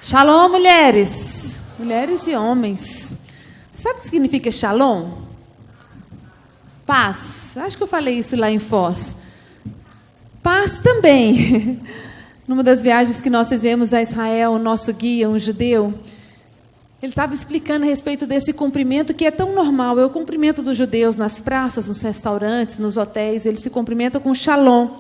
Shalom, mulheres. Mulheres e homens. Sabe o que significa shalom? Paz. Acho que eu falei isso lá em Foz. Paz também. Numa das viagens que nós fizemos a Israel, o nosso guia, um judeu, ele estava explicando a respeito desse cumprimento que é tão normal. É o cumprimento dos judeus nas praças, nos restaurantes, nos hotéis. Eles se cumprimentam com shalom.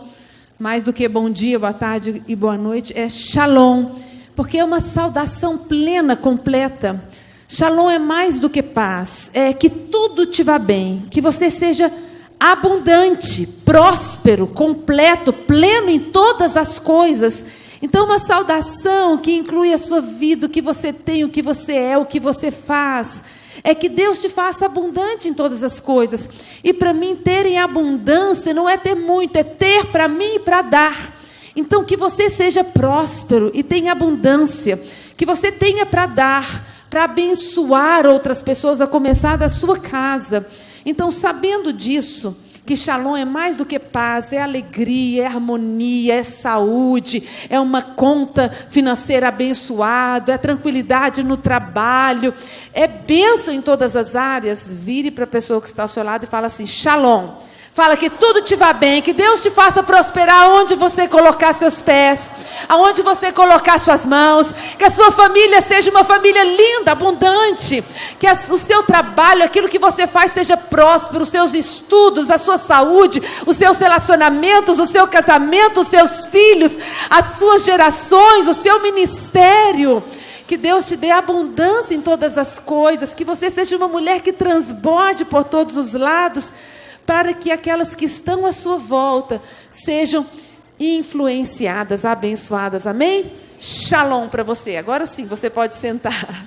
Mais do que bom dia, boa tarde e boa noite, é shalom. Porque é uma saudação plena, completa. Shalom é mais do que paz. É que tudo te vá bem. Que você seja abundante, próspero, completo, pleno em todas as coisas. Então, uma saudação que inclui a sua vida, o que você tem, o que você é, o que você faz. É que Deus te faça abundante em todas as coisas. E para mim, ter em abundância não é ter muito, é ter para mim e para dar. Então, que você seja próspero e tenha abundância. Que você tenha para dar, para abençoar outras pessoas, a começar da sua casa. Então, sabendo disso, que shalom é mais do que paz, é alegria, é harmonia, é saúde, é uma conta financeira abençoada, é tranquilidade no trabalho, é bênção em todas as áreas. Vire para a pessoa que está ao seu lado e fala assim, shalom. Fala que tudo te vá bem, que Deus te faça prosperar onde você colocar seus pés, aonde você colocar suas mãos, que a sua família seja uma família linda, abundante, que o seu trabalho, aquilo que você faz seja próspero, os seus estudos, a sua saúde, os seus relacionamentos, o seu casamento, os seus filhos, as suas gerações, o seu ministério. Que Deus te dê abundância em todas as coisas, que você seja uma mulher que transborde por todos os lados, para que aquelas que estão à sua volta sejam influenciadas, abençoadas. Amém? Shalom para você. Agora sim, você pode sentar.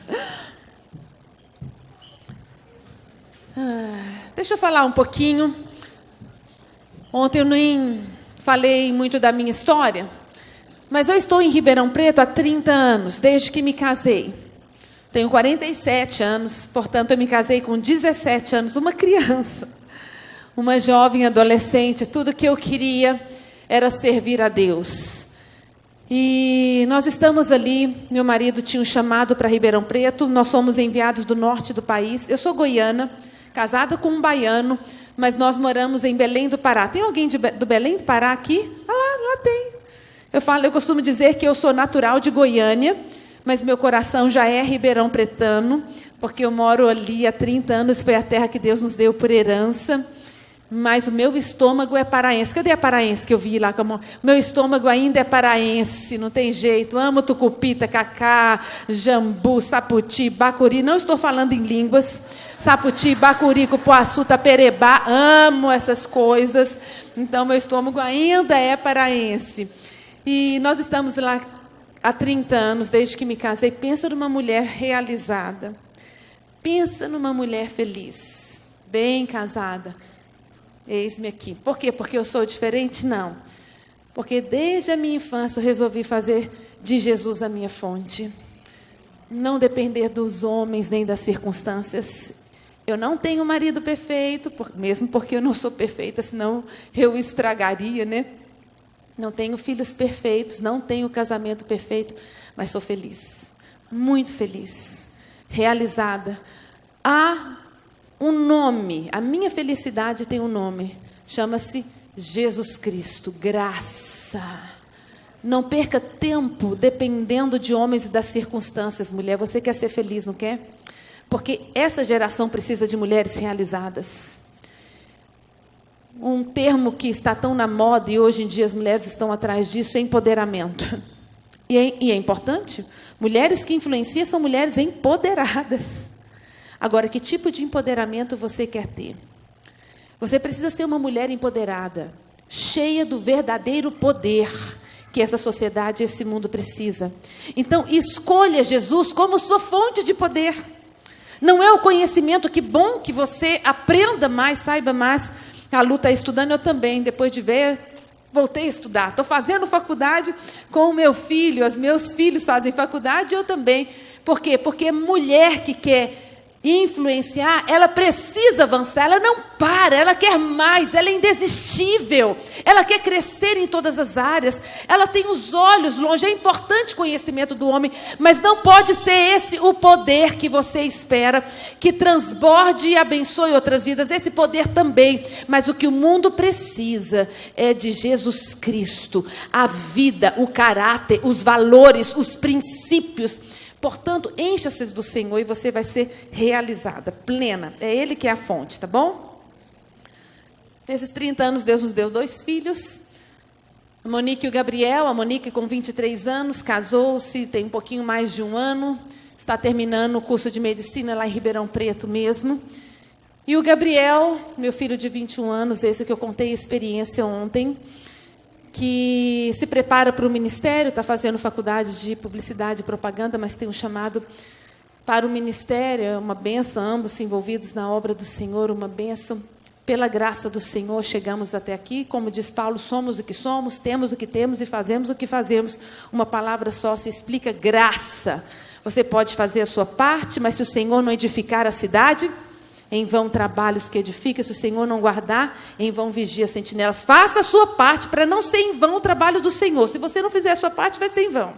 Deixa eu falar um pouquinho. Ontem eu nem falei muito da minha história, mas eu estou em Ribeirão Preto há 30 anos, desde que me casei. Tenho 47 anos, portanto eu me casei com 17 anos, uma criança. Uma jovem adolescente, tudo que eu queria era servir a Deus. E nós estamos ali, meu marido tinha um chamado para Ribeirão Preto, nós somos enviados do norte do país. Eu sou goiana, casada com um baiano, mas nós moramos em Belém do Pará. Tem alguém do Belém do Pará aqui? Ah, lá tem. Eu costumo dizer que eu sou natural de Goiânia, mas meu coração já é ribeirão pretano, porque eu moro ali há 30 anos, foi a terra que Deus nos deu por herança. Mas o meu estômago é paraense. Cadê a paraense que eu vi lá? Meu estômago ainda é paraense, não tem jeito. Amo tucupi, tacacá, jambu, saputi, bacuri. Não estou falando em línguas. Saputi, bacuri, cupuaçu, taperebá. Amo essas coisas. Então, meu estômago ainda é paraense. E nós estamos lá há 30 anos, desde que me casei. Pensa numa mulher realizada. Pensa numa mulher feliz, bem casada. Eis-me aqui. Por quê? Porque eu sou diferente? Não. Porque desde a minha infância eu resolvi fazer de Jesus a minha fonte. Não depender dos homens nem das circunstâncias. Eu não tenho marido perfeito, mesmo porque eu não sou perfeita, senão eu estragaria, né? Não tenho filhos perfeitos, não tenho casamento perfeito, mas sou feliz. Muito feliz. Realizada. Um nome, a minha felicidade tem um nome, chama-se Jesus Cristo, graça. Não perca tempo dependendo de homens e das circunstâncias, mulher. Você quer ser feliz, não quer? Porque essa geração precisa de mulheres realizadas. Um termo que está tão na moda e hoje em dia as mulheres estão atrás disso é empoderamento. E é importante. Mulheres que influenciam são mulheres empoderadas. Agora, que tipo de empoderamento você quer ter? Você precisa ser uma mulher empoderada, cheia do verdadeiro poder que essa sociedade, esse mundo precisa. Então, escolha Jesus como sua fonte de poder. Não é o conhecimento, que bom que você aprenda mais, saiba mais. A Lu está estudando, eu também, depois de ver, voltei a estudar. Estou fazendo faculdade com o meu filho, os meus filhos fazem faculdade, eu também. Por quê? Porque mulher que quer e influenciar, ela precisa avançar, ela não para, ela quer mais, ela é indesistível, ela quer crescer em todas as áreas, ela tem os olhos longe. É importante o conhecimento do homem, mas não pode ser esse o poder que você espera, que transborde e abençoe outras vidas, esse poder também, mas o que o mundo precisa é de Jesus Cristo, a vida, o caráter, os valores, os princípios. Portanto, encha-se do Senhor e você vai ser realizada, plena. É Ele que é a fonte, tá bom? Nesses 30 anos, Deus nos deu 2 filhos. A Monique e o Gabriel. A Monique, com 23 anos, casou-se, tem um pouquinho mais de 1 ano. Está terminando o curso de medicina lá em Ribeirão Preto mesmo. E o Gabriel, meu filho de 21 anos, esse que eu contei a experiência ontem, que se prepara para o ministério, está fazendo faculdade de publicidade e propaganda, mas tem um chamado para o ministério, é uma bênção, ambos envolvidos na obra do Senhor, uma bênção. Pela graça do Senhor, chegamos até aqui, como diz Paulo, somos o que somos, temos o que temos e fazemos o que fazemos. Uma palavra só se explica: graça. Você pode fazer a sua parte, mas se o Senhor não edificar a cidade, em vão trabalhos que edifica. Se o Senhor não guardar, em vão vigia a sentinela. Faça a sua parte para não ser em vão o trabalho do Senhor. Se você não fizer a sua parte, vai ser em vão.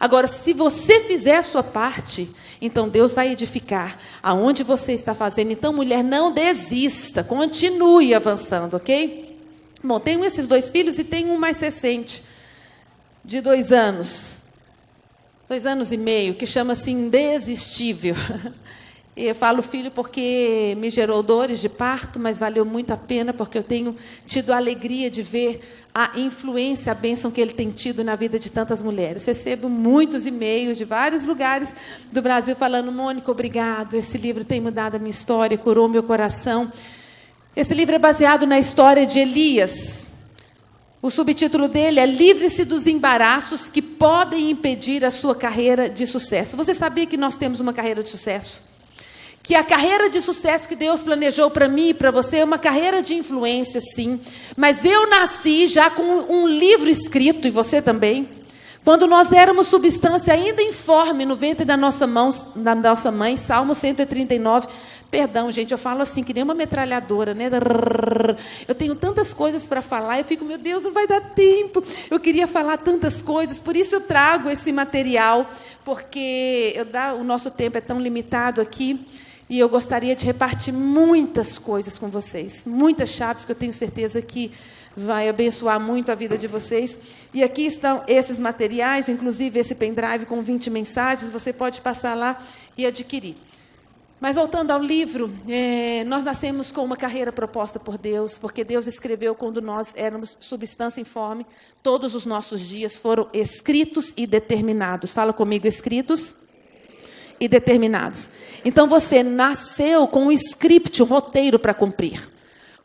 Agora, se você fizer a sua parte, então Deus vai edificar aonde você está fazendo. Então, mulher, não desista, continue avançando, ok? Bom, tenho esses 2 filhos e tenho um mais recente, de 2 anos. 2 anos e meio, que chama-se Indesistível. Eu falo filho porque me gerou dores de parto, mas valeu muito a pena, porque eu tenho tido a alegria de ver a influência, a bênção que ele tem tido na vida de tantas mulheres. Recebo muitos e-mails de vários lugares do Brasil falando: Mônica, obrigado, esse livro tem mudado a minha história, curou meu coração. Esse livro é baseado na história de Elias. O subtítulo dele é Livre-se dos embaraços que podem impedir a sua carreira de sucesso. Você sabia que nós temos uma carreira de sucesso? Que a carreira de sucesso que Deus planejou para mim e para você é uma carreira de influência, sim. Mas eu nasci já com um livro escrito, e você também. Quando nós éramos substância ainda informe no ventre da nossa mãe, Salmo 139. Perdão, gente, eu falo assim, que nem uma metralhadora, né? Eu tenho tantas coisas para falar, eu fico, meu Deus, não vai dar tempo. Eu queria falar tantas coisas, por isso eu trago esse material, porque o nosso tempo é tão limitado aqui. E eu gostaria de repartir muitas coisas com vocês, muitas chaves que eu tenho certeza que vai abençoar muito a vida de vocês. E aqui estão esses materiais, inclusive esse pendrive com 20 mensagens, você pode passar lá e adquirir. Mas voltando ao livro, nós nascemos com uma carreira proposta por Deus, porque Deus escreveu quando nós éramos substância informe, todos os nossos dias foram escritos e determinados. Fala comigo, escritos e determinados. Então você nasceu com um script, um roteiro para cumprir,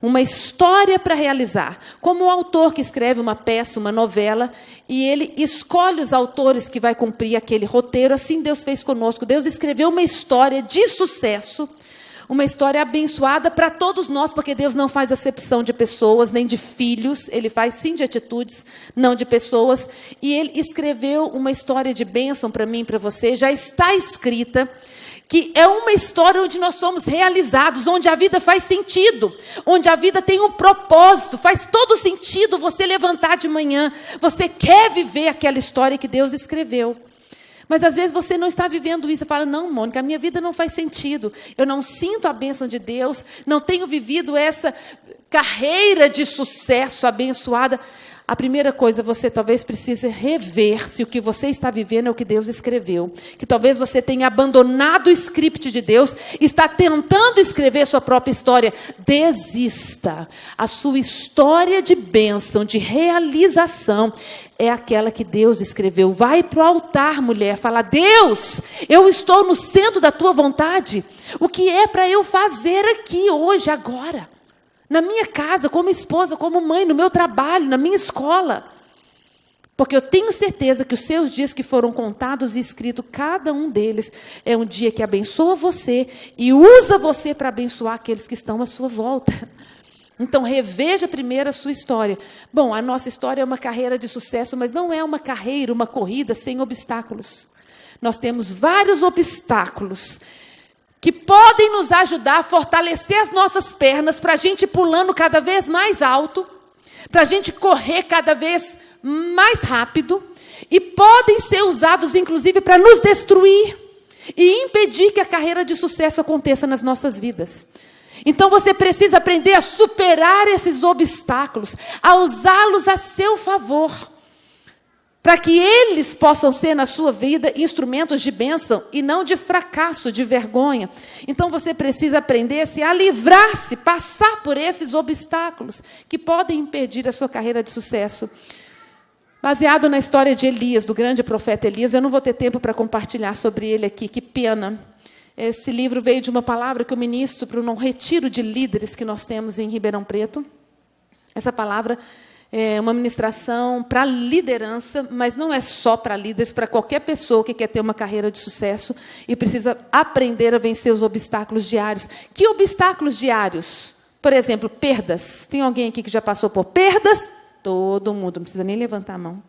uma história para realizar, como o autor que escreve uma peça, uma novela, e ele escolhe os autores que vai cumprir aquele roteiro. Assim Deus fez conosco. Deus escreveu uma história de sucesso, uma história abençoada para todos nós, porque Deus não faz acepção de pessoas, nem de filhos, Ele faz sim de atitudes, não de pessoas. E Ele escreveu uma história de bênção para mim e para você, já está escrita, que é uma história onde nós somos realizados, onde a vida faz sentido, onde a vida tem um propósito, faz todo sentido você levantar de manhã, você quer viver aquela história que Deus escreveu. Mas às vezes você não está vivendo isso. Você fala: não, Mônica, a minha vida não faz sentido. Eu não sinto a bênção de Deus. Não tenho vivido essa carreira de sucesso abençoada. A primeira coisa, você talvez precise rever se o que você está vivendo é o que Deus escreveu. Que talvez você tenha abandonado o script de Deus, está tentando escrever sua própria história. Desista. A sua história de bênção, de realização, é aquela que Deus escreveu. Vai para o altar, mulher, fala: Deus, eu estou no centro da tua vontade. O que é para eu fazer aqui, hoje, agora? Na minha casa, como esposa, como mãe, no meu trabalho, na minha escola. Porque eu tenho certeza que os seus dias que foram contados e escritos, cada um deles é um dia que abençoa você e usa você para abençoar aqueles que estão à sua volta. Então, reveja primeiro a sua história. Bom, a nossa história é uma carreira de sucesso, mas não é uma carreira, uma corrida sem obstáculos. Nós temos vários obstáculos que podem nos ajudar a fortalecer as nossas pernas para a gente ir pulando cada vez mais alto, para a gente correr cada vez mais rápido, e podem ser usados, inclusive, para nos destruir e impedir que a carreira de sucesso aconteça nas nossas vidas. Então você precisa aprender a superar esses obstáculos, a usá-los a seu favor, para que eles possam ser na sua vida instrumentos de bênção e não de fracasso, de vergonha. Então você precisa aprender-se a livrar-se, passar por esses obstáculos que podem impedir a sua carreira de sucesso. Baseado na história de Elias, do grande profeta Elias, eu não vou ter tempo para compartilhar sobre ele aqui, que pena. Esse livro veio de uma palavra que eu ministro para um retiro de líderes que nós temos em Ribeirão Preto. Essa palavra é uma ministração para liderança, mas não é só para líderes, para qualquer pessoa que quer ter uma carreira de sucesso e precisa aprender a vencer os obstáculos diários. Que obstáculos diários? Por exemplo, perdas. Tem alguém aqui que já passou por perdas? Todo mundo, não precisa nem levantar a mão.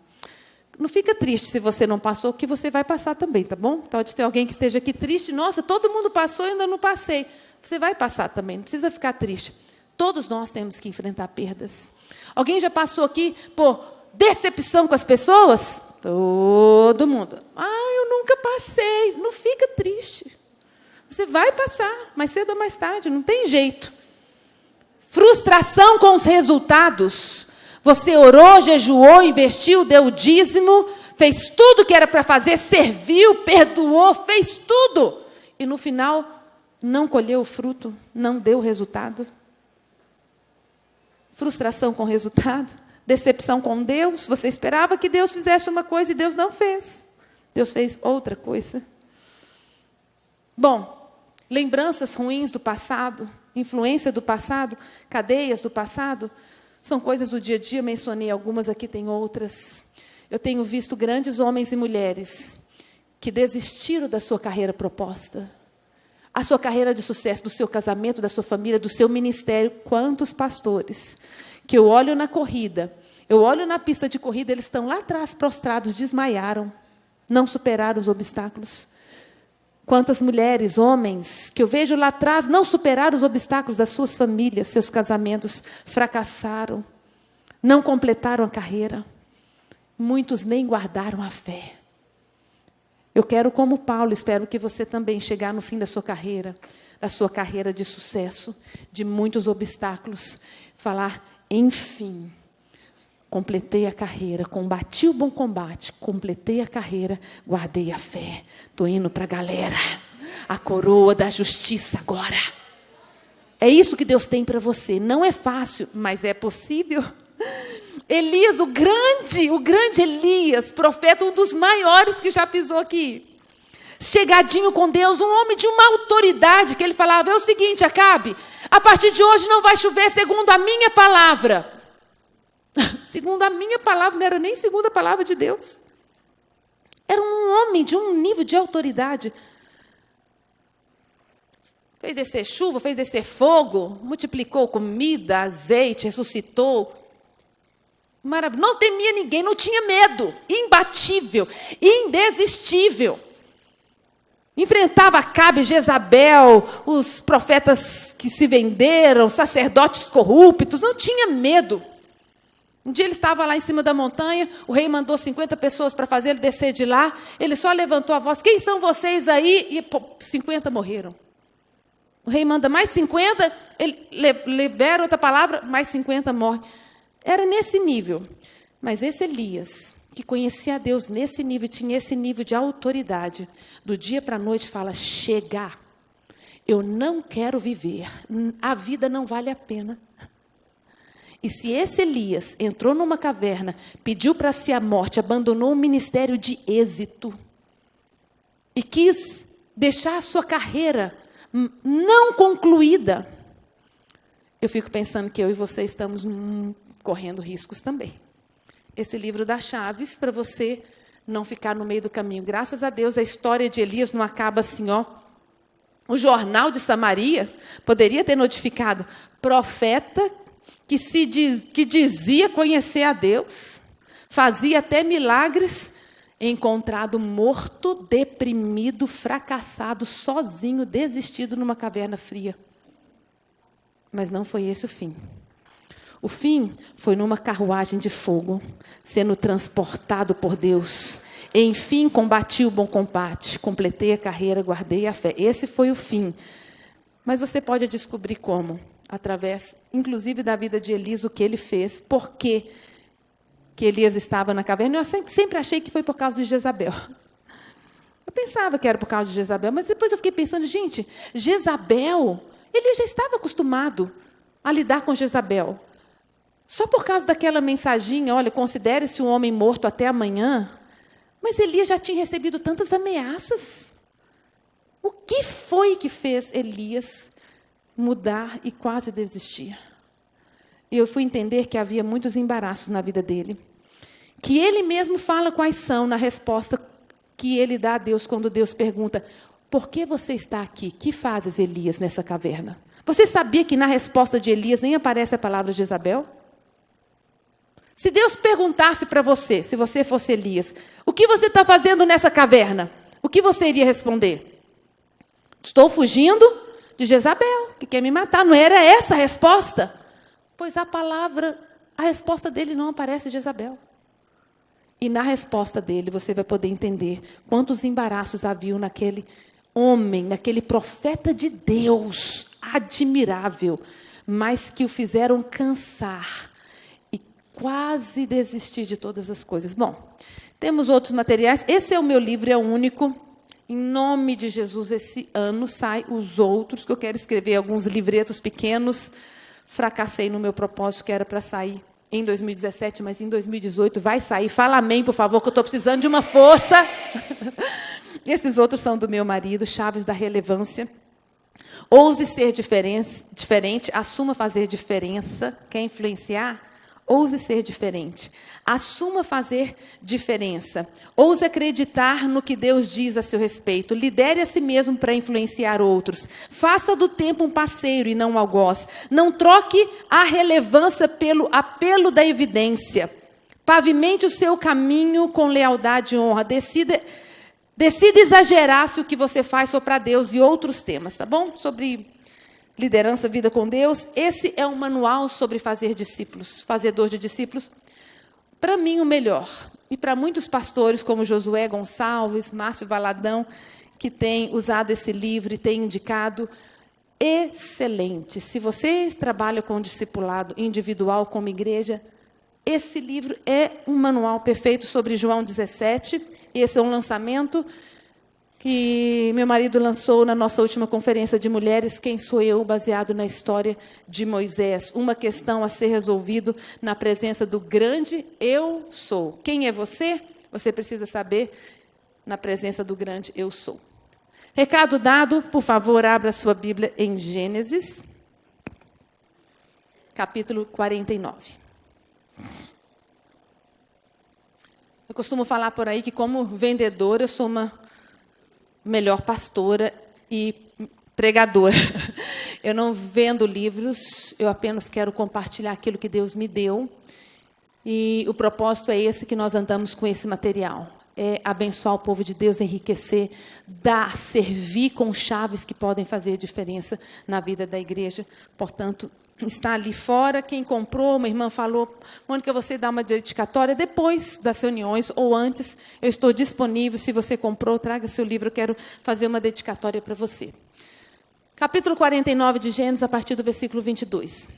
Não fica triste se você não passou, que você vai passar também, tá bom? Pode ter alguém que esteja aqui triste. Nossa, todo mundo passou e eu ainda não passei. Você vai passar também, não precisa ficar triste. Todos nós temos que enfrentar perdas. Alguém já passou aqui por decepção com as pessoas? Todo mundo. Eu nunca passei. Não fica triste. Você vai passar, mais cedo ou mais tarde, não tem jeito. Frustração com os resultados. Você orou, jejuou, investiu, deu o dízimo, fez tudo que era para fazer, serviu, perdoou, fez tudo. E no final, não colheu o fruto, não deu o resultado. Frustração com o resultado, decepção com Deus. Você esperava que Deus fizesse uma coisa e Deus não fez. Deus fez outra coisa. Bom, lembranças ruins do passado, influência do passado, cadeias do passado, são coisas do dia a dia, mencionei algumas, aqui tem outras. Eu tenho visto grandes homens e mulheres que desistiram da sua carreira proposta, a sua carreira de sucesso, do seu casamento, da sua família, do seu ministério. Quantos pastores que eu olho na corrida, eu olho na pista de corrida, eles estão lá atrás, prostrados, desmaiaram, não superaram os obstáculos. Quantas mulheres, homens, que eu vejo lá atrás, não superaram os obstáculos das suas famílias, seus casamentos, fracassaram, não completaram a carreira. Muitos nem guardaram a fé. Eu quero, como Paulo, espero que você também chegar no fim da sua carreira de sucesso, de muitos obstáculos, falar, enfim, completei a carreira, combati o bom combate, completei a carreira, guardei a fé. Estou indo para a galera, a coroa da justiça agora. É isso que Deus tem para você. Não é fácil, mas é possível. Elias, o grande Elias, profeta, um dos maiores que já pisou aqui. Chegadinho com Deus, um homem de uma autoridade, que ele falava, é o seguinte, Acabe, a partir de hoje não vai chover segundo a minha palavra. Segundo a minha palavra, não era nem segundo a palavra de Deus. Era um homem de um nível de autoridade. Fez descer chuva, fez descer fogo, multiplicou comida, azeite, ressuscitou. Maravilha. Não temia ninguém, não tinha medo. Imbatível, indesistível. Enfrentava Acabe, Jezabel, os profetas que se venderam, sacerdotes corruptos, não tinha medo. Um dia ele estava lá em cima da montanha, o rei mandou 50 pessoas para fazer ele descer de lá, ele só levantou a voz, quem são vocês aí? E 50 morreram. O rei manda mais 50, ele libera outra palavra, mais 50 morrem. Era nesse nível. Mas esse Elias, que conhecia a Deus nesse nível, tinha esse nível de autoridade, do dia para a noite fala, chega, eu não quero viver, a vida não vale a pena. E se esse Elias entrou numa caverna, pediu para si a morte, abandonou um ministério de êxito e quis deixar a sua carreira não concluída, eu fico pensando que eu e você estamos correndo riscos também. Esse livro dá chaves para você não ficar no meio do caminho. Graças a Deus, a história de Elias não acaba assim, ó. O jornal de Samaria poderia ter notificado profeta que dizia conhecer a Deus, fazia até milagres, encontrado morto, deprimido, fracassado, sozinho, desistido numa caverna fria. Mas não foi esse o fim. O fim foi numa carruagem de fogo, sendo transportado por Deus. Enfim, combati o bom combate, completei a carreira, guardei a fé. Esse foi o fim. Mas você pode descobrir como? Através, inclusive, da vida de Elias, o que ele fez, por que Elias estava na caverna. Eu sempre achei que foi por causa de Jezabel. Eu pensava que era por causa de Jezabel, mas depois eu fiquei pensando, gente, Jezabel, Elias já estava acostumado a lidar com Jezabel. Só por causa daquela mensaginha, olha, considere-se um homem morto até amanhã. Mas Elias já tinha recebido tantas ameaças. O que foi que fez Elias mudar e quase desistir? E eu fui entender que havia muitos embaraços na vida dele. Que ele mesmo fala quais são na resposta que ele dá a Deus quando Deus pergunta: por que você está aqui? Que fazes, Elias, nessa caverna? Você sabia que na resposta de Elias nem aparece a palavra de Jezabel? Se Deus perguntasse para você, se você fosse Elias, o que você está fazendo nessa caverna? O que você iria responder? Estou fugindo de Jezabel, que quer me matar. Não era essa a resposta? Pois a resposta dele não aparece Jezabel. E na resposta dele você vai poder entender quantos embaraços haviam naquele homem, naquele profeta de Deus, admirável, mas que o fizeram cansar e quase desistir de todas as coisas. Bom, temos outros materiais. Esse é o meu livro, é o único. Em nome de Jesus, esse ano sai os outros, que eu quero escrever alguns livretos pequenos. Fracassei no meu propósito, que era para sair em 2017, mas em 2018 vai sair. Fala amém, por favor, que eu estou precisando de uma força. Esses outros são do meu marido, Chaves da Relevância. Ouse ser diferente, assuma fazer diferença. Quer influenciar? Ouse ser diferente. Assuma fazer diferença. Ouse acreditar no que Deus diz a seu respeito. Lidere a si mesmo para influenciar outros. Faça do tempo um parceiro e não um algoz. Não troque a relevância pelo apelo da evidência. Pavimente o seu caminho com lealdade e honra. Decida exagerar se o que você faz for para Deus e outros temas, tá bom? Sobre liderança, vida com Deus. Esse é um manual sobre fazer discípulos, fazedor de discípulos. Para mim, o melhor. E para muitos pastores, como Josué Gonçalves, Márcio Valadão, que têm usado esse livro e têm indicado, excelente. Se vocês trabalham com discipulado individual, como igreja, esse livro é um manual perfeito sobre João 17. Esse é um lançamento que meu marido lançou na nossa última conferência de mulheres, Quem Sou Eu?, baseado na história de Moisés. Uma questão a ser resolvida na presença do grande Eu Sou. Quem é você? Você precisa saber na presença do grande Eu Sou. Recado dado, por favor, abra sua Bíblia em Gênesis, capítulo 49. Eu costumo falar por aí que, como vendedora, eu sou uma melhor pastora e pregadora. Eu não vendo livros, eu apenas quero compartilhar aquilo que Deus me deu. E o propósito é esse, que nós andamos com esse material. É abençoar o povo de Deus, enriquecer, dar, servir com chaves que podem fazer diferença na vida da igreja. Portanto, está ali fora. Quem comprou, uma irmã falou: Mônica, você dá uma dedicatória depois das reuniões ou antes. Eu estou disponível. Se você comprou, traga seu livro. Eu quero fazer uma dedicatória para você. Capítulo 49 de Gênesis, a partir do versículo 22.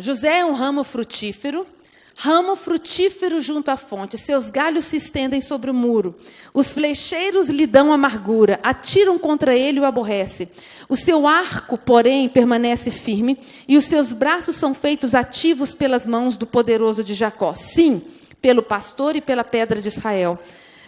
José é um ramo frutífero junto à fonte. Seus galhos se estendem sobre o muro. Os flecheiros lhe dão amargura, atiram contra ele e o aborrece. O seu arco, porém, permanece firme, e os seus braços são feitos ativos pelas mãos do poderoso de Jacó. Sim, pelo pastor e pela pedra de Israel.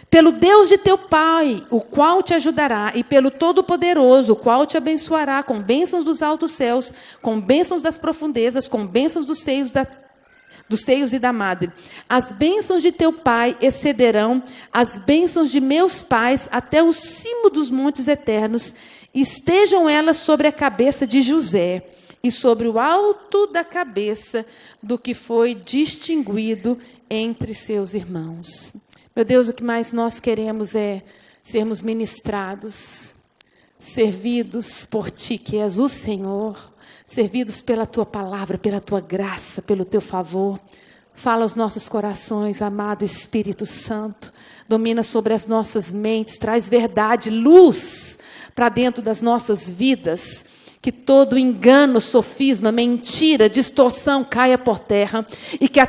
Pelo Deus de teu pai, o qual te ajudará, e pelo Todo-Poderoso, o qual te abençoará com bênçãos dos altos céus, com bênçãos das profundezas, com bênçãos dos seios e da madre. As bênçãos de teu pai excederão as bênçãos de meus pais até o cimo dos montes eternos. Estejam elas sobre a cabeça de José e sobre o alto da cabeça do que foi distinguido entre seus irmãos. Meu Deus, o que mais nós queremos é sermos ministrados, servidos por Ti, que és o Senhor, servidos pela Tua palavra, pela Tua graça, pelo Teu favor. Fala aos nossos corações, amado Espírito Santo. Domina sobre as nossas mentes, traz verdade, luz para dentro das nossas vidas. Que todo engano, sofisma, mentira, distorção caia por terra. E que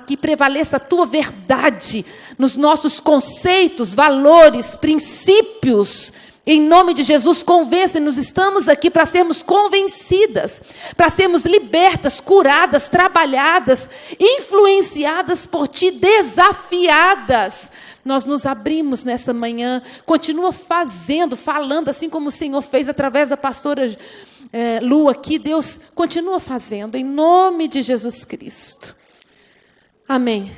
que prevaleça a Tua verdade nos nossos conceitos, valores, princípios. Em nome de Jesus, convença-nos, estamos aqui para sermos convencidas, para sermos libertas, curadas, trabalhadas, influenciadas por Ti, desafiadas. Nós nos abrimos nessa manhã, continua falando, assim como o Senhor fez através da pastora Lu aqui, Deus continua fazendo, em nome de Jesus Cristo. Amém.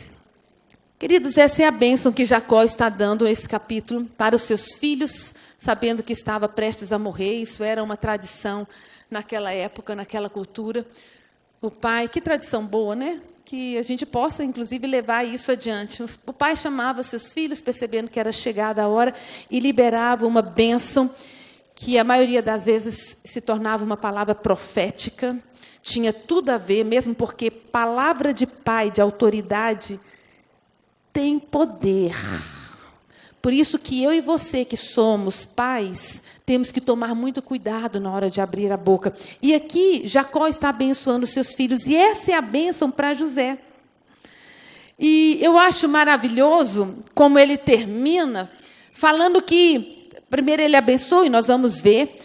Queridos, essa é a bênção que Jacó está dando esse capítulo para os seus filhos, sabendo que estava prestes a morrer. Isso era uma tradição naquela época, naquela cultura. O pai, que tradição boa, né? Que a gente possa, inclusive, levar isso adiante. O pai chamava seus filhos, percebendo que era chegada a hora, e liberava uma bênção que a maioria das vezes se tornava uma palavra profética. Tinha tudo a ver, mesmo porque palavra de pai, de autoridade, tem poder. Por isso que eu e você, que somos pais, temos que tomar muito cuidado na hora de abrir a boca. E aqui, Jacó está abençoando seus filhos, e essa é a bênção para José. E eu acho maravilhoso como ele termina, falando que, primeiro ele abençoa, e nós vamos ver,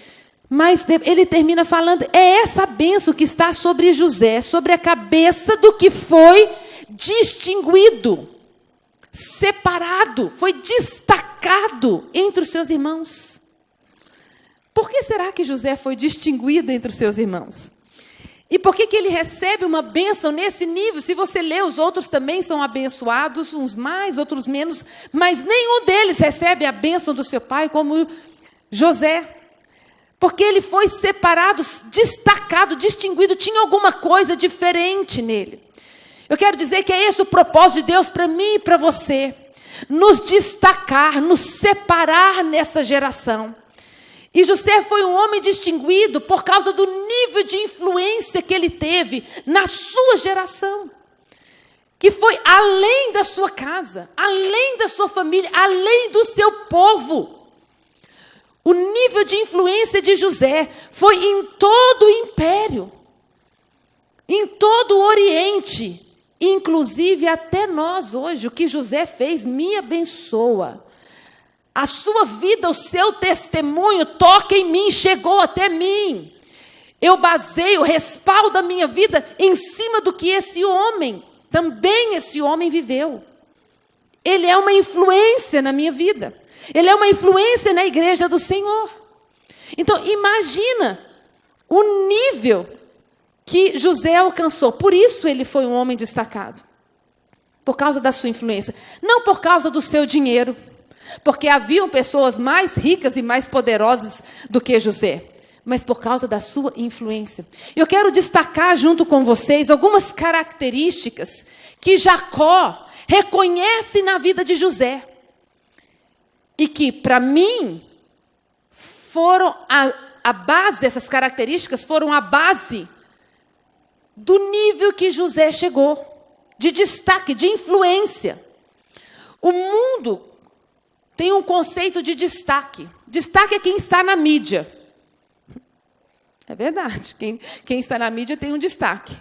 mas ele termina falando, é essa bênção que está sobre José, sobre a cabeça do que foi distinguido, separado, foi destacado entre os seus irmãos. Por que será que José foi distinguido entre os seus irmãos? E por que ele recebe uma bênção nesse nível? Se você ler, os outros também são abençoados, uns mais, outros menos, mas nenhum deles recebe a bênção do seu pai como José. Porque ele foi separado, destacado, distinguido, tinha alguma coisa diferente nele. Eu quero dizer que é esse o propósito de Deus para mim e para você. Nos destacar, nos separar nessa geração. E José foi um homem distinguido por causa do nível de influência que ele teve na sua geração. Que foi além da sua casa, além da sua família, além do seu povo. O nível de influência de José foi em todo o império, em todo o Oriente. Inclusive até nós hoje, o que José fez me abençoa. A sua vida, o seu testemunho toca em mim, chegou até mim. Eu baseio, respaldo a minha vida em cima do que esse homem viveu. Ele é uma influência na minha vida. Ele é uma influência na igreja do Senhor. Então, imagina o nível que José alcançou. Por isso ele foi um homem destacado. Por causa da sua influência. Não por causa do seu dinheiro. Porque haviam pessoas mais ricas e mais poderosas do que José. Mas por causa da sua influência. Eu quero destacar junto com vocês algumas características que Jacó reconhece na vida de José. E que, para mim, foram a base, essas características foram a base do nível que José chegou, de destaque, de influência. O mundo tem um conceito de destaque. Destaque é quem está na mídia. É verdade, quem está na mídia tem um destaque.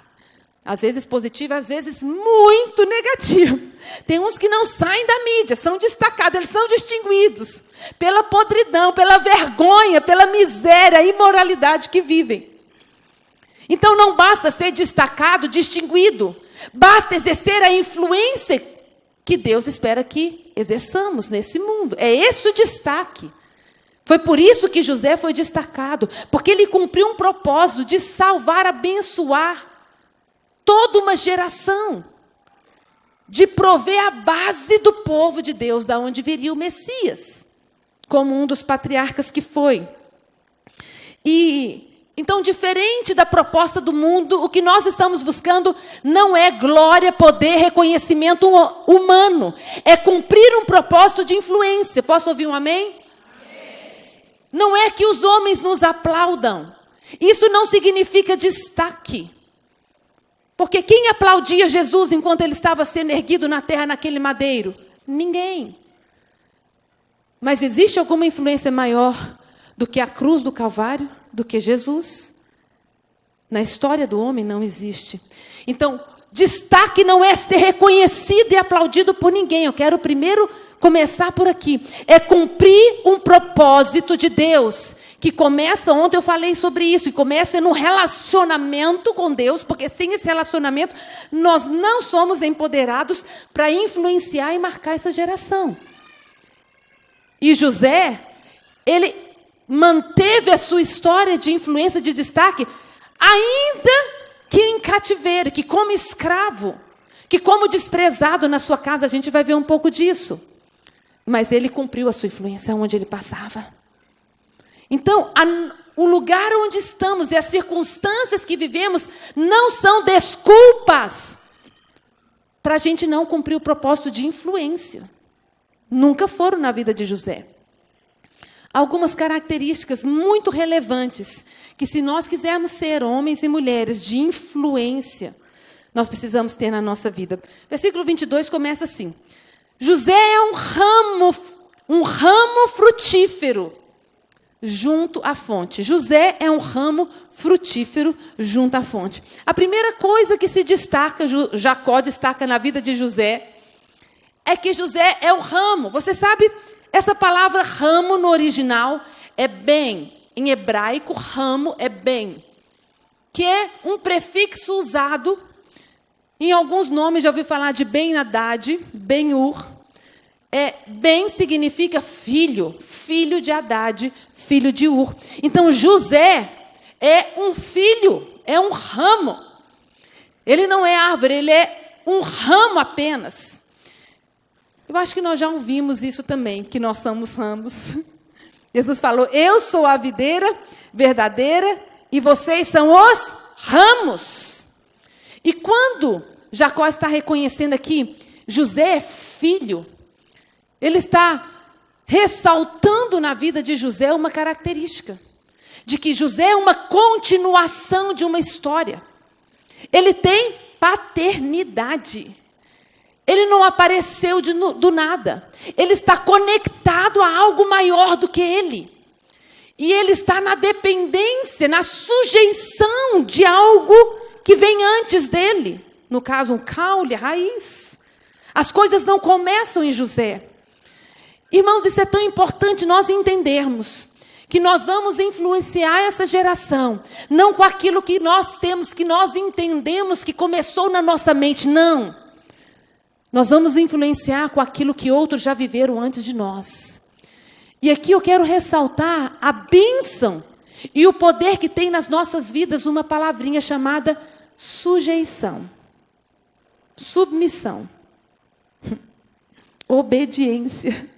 Às vezes positivo, às vezes muito negativo. Tem uns que não saem da mídia, são destacados, eles são distinguidos pela podridão, pela vergonha, pela miséria, a imoralidade que vivem. Então não basta ser destacado, distinguido, basta exercer a influência que Deus espera que exerçamos nesse mundo. É esse o destaque. Foi por isso que José foi destacado, porque ele cumpriu um propósito de salvar, abençoar toda uma geração, de prover a base do povo de Deus, da onde viria o Messias, como um dos patriarcas que foi. E Então, diferente da proposta do mundo, o que nós estamos buscando não é glória, poder, reconhecimento humano. É cumprir um propósito de influência. Posso ouvir um amém? Amém. Não é que os homens nos aplaudam. Isso não significa destaque. Porque quem aplaudia Jesus enquanto ele estava sendo erguido na terra naquele madeiro? Ninguém. Mas existe alguma influência maior do que a cruz do Calvário? Do que Jesus? Na história do homem não existe. Então, destaque não é ser reconhecido e aplaudido por ninguém. Eu quero primeiro começar por aqui. É cumprir um propósito de Deus, que começa, ontem eu falei sobre isso, e começa no relacionamento com Deus, porque sem esse relacionamento, nós não somos empoderados para influenciar e marcar essa geração. E José, ele manteve a sua história de influência, de destaque, ainda que em cativeiro, que como escravo, que como desprezado na sua casa, a gente vai ver um pouco disso. Mas ele cumpriu a sua influência onde ele passava. Então, o lugar onde estamos e as circunstâncias que vivemos não são desculpas para a gente não cumprir o propósito de influência. Nunca foram na vida de José. Algumas características muito relevantes, que se nós quisermos ser homens e mulheres de influência, nós precisamos ter na nossa vida. Versículo 22 começa assim: José é um ramo frutífero junto à fonte. José é um ramo frutífero junto à fonte. A primeira coisa que se destaca, Jacó destaca na vida de José, é que José é um ramo. Você sabe, essa palavra ramo no original é ben. Em hebraico, ramo é ben, que é um prefixo usado em alguns nomes. Já ouviu falar de Ben-Hadad, Ben-Ur. Ben significa filho, filho de Hadad, filho de Ur. Então, José é um filho, é um ramo. Ele não é árvore, ele é um ramo apenas. Eu acho que nós já ouvimos isso também, que nós somos ramos. Jesus falou: eu sou a videira verdadeira e vocês são os ramos. E quando Jacó está reconhecendo aqui, José é filho, ele está ressaltando na vida de José uma característica, de que José é uma continuação de uma história. Ele tem paternidade. Ele não apareceu do nada. Ele está conectado a algo maior do que ele. E ele está na dependência, na sujeição de algo que vem antes dele. No caso, um caule, a raiz. As coisas não começam em José. Irmãos, isso é tão importante nós entendermos, que nós vamos influenciar essa geração, não com aquilo que nós temos, que nós entendemos que começou na nossa mente, não. Nós vamos influenciar com aquilo que outros já viveram antes de nós. E aqui eu quero ressaltar a bênção e o poder que tem nas nossas vidas uma palavrinha chamada sujeição, submissão, obediência.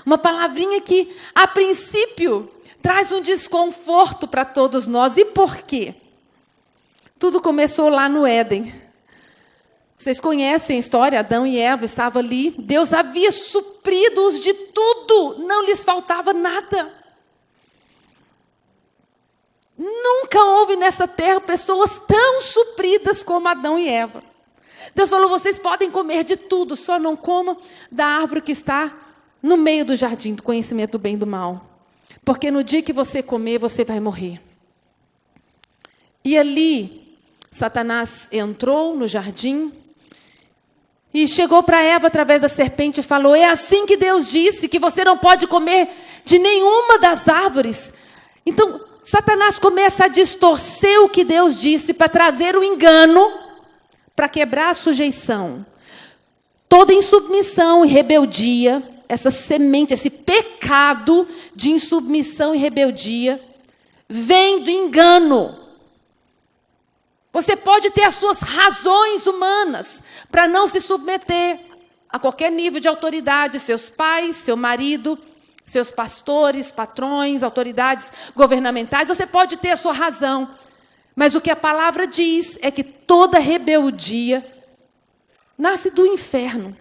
Uma palavrinha que, a princípio, traz um desconforto para todos nós. E por quê? Tudo começou lá no Éden. Vocês conhecem a história, Adão e Eva estavam ali, Deus havia suprido-os de tudo, não lhes faltava nada. Nunca houve nessa terra pessoas tão supridas como Adão e Eva. Deus falou: vocês podem comer de tudo, só não comam da árvore que está no meio do jardim do conhecimento do bem e do mal. Porque no dia que você comer, você vai morrer. E ali, Satanás entrou no jardim, e chegou para Eva através da serpente e falou: é assim que Deus disse, que você não pode comer de nenhuma das árvores. Então, Satanás começa a distorcer o que Deus disse para trazer o engano, para quebrar a sujeição. Toda insubmissão e rebeldia, essa semente, esse pecado de insubmissão e rebeldia, vem do engano. Você pode ter as suas razões humanas para não se submeter a qualquer nível de autoridade, seus pais, seu marido, seus pastores, patrões, autoridades governamentais, você pode ter a sua razão. Mas o que a palavra diz é que toda rebeldia nasce do inferno.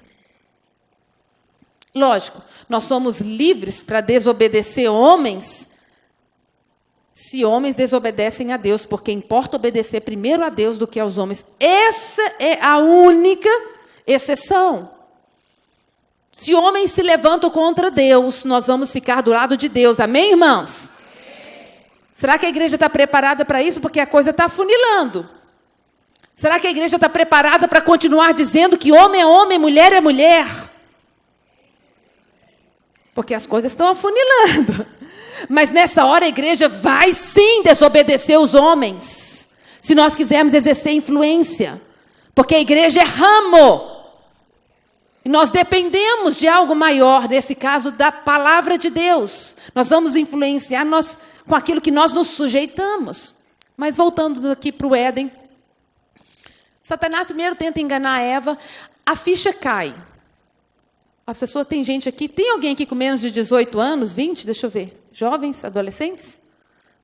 Lógico, nós somos livres para desobedecer homens, se homens desobedecem a Deus, porque importa obedecer primeiro a Deus do que aos homens. Essa é a única exceção. Se homens se levantam contra Deus, nós vamos ficar do lado de Deus. Amém, irmãos? Amém. Será que a igreja está preparada para isso? Porque a coisa está afunilando. Será que a igreja está preparada para continuar dizendo que homem é homem, mulher é mulher? Porque as coisas estão afunilando. Mas nessa hora a igreja vai sim desobedecer os homens, se nós quisermos exercer influência. Porque a igreja é ramo. E nós dependemos de algo maior, nesse caso da palavra de Deus. Nós vamos influenciar com aquilo que nós nos sujeitamos. Mas voltando aqui para o Éden, Satanás primeiro tenta enganar Eva, a ficha cai. As pessoas, tem gente aqui, tem alguém aqui com menos de 18 anos, 20, deixa eu ver, jovens, adolescentes?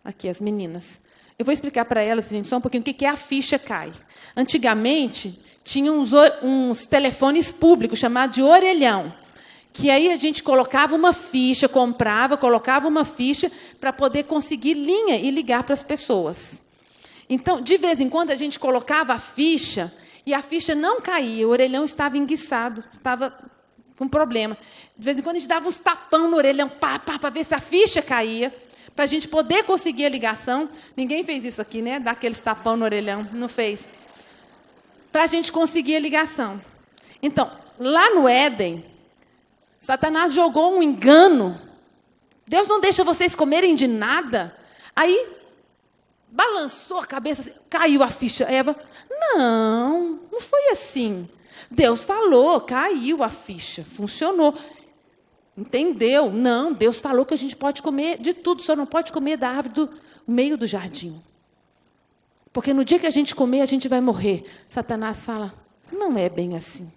Aqui, as meninas. Eu vou explicar para elas, gente, só um pouquinho, o que é a ficha cai. Antigamente, tinha uns telefones públicos, chamados de orelhão, que aí a gente colocava uma ficha, colocava uma ficha, para poder conseguir linha e ligar para as pessoas. Então, de vez em quando, a gente colocava a ficha, e a ficha não caía, o orelhão estava enguiçado, estava com problema. De vez em quando a gente dava uns tapão no orelhão, para ver se a ficha caía, para a gente poder conseguir a ligação. Ninguém fez isso aqui, né? Dar aqueles tapão no orelhão, não fez. Para a gente conseguir a ligação. Então, lá no Éden, Satanás jogou um engano. Deus não deixa vocês comerem de nada. Aí, balançou a cabeça, caiu a ficha. Eva, não foi assim. Deus falou, caiu a ficha, funcionou. Entendeu? Não, Deus falou que a gente pode comer de tudo, só não pode comer da árvore do meio do jardim. Porque no dia que a gente comer, a gente vai morrer. Satanás fala, não é bem assim.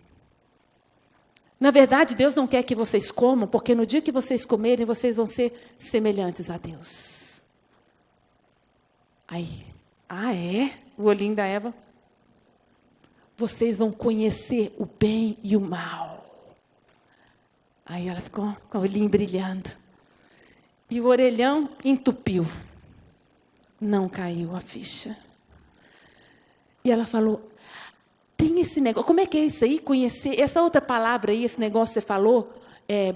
Na verdade, Deus não quer que vocês comam, porque no dia que vocês comerem, vocês vão ser semelhantes a Deus. Aí, é? O olhinho da Eva. Vocês vão conhecer o bem e o mal. Aí ela ficou com o olhinho brilhando. E o orelhão entupiu. Não caiu a ficha. E ela falou, tem esse negócio, como é que é isso aí? Conhecer, essa outra palavra aí, esse negócio que você falou,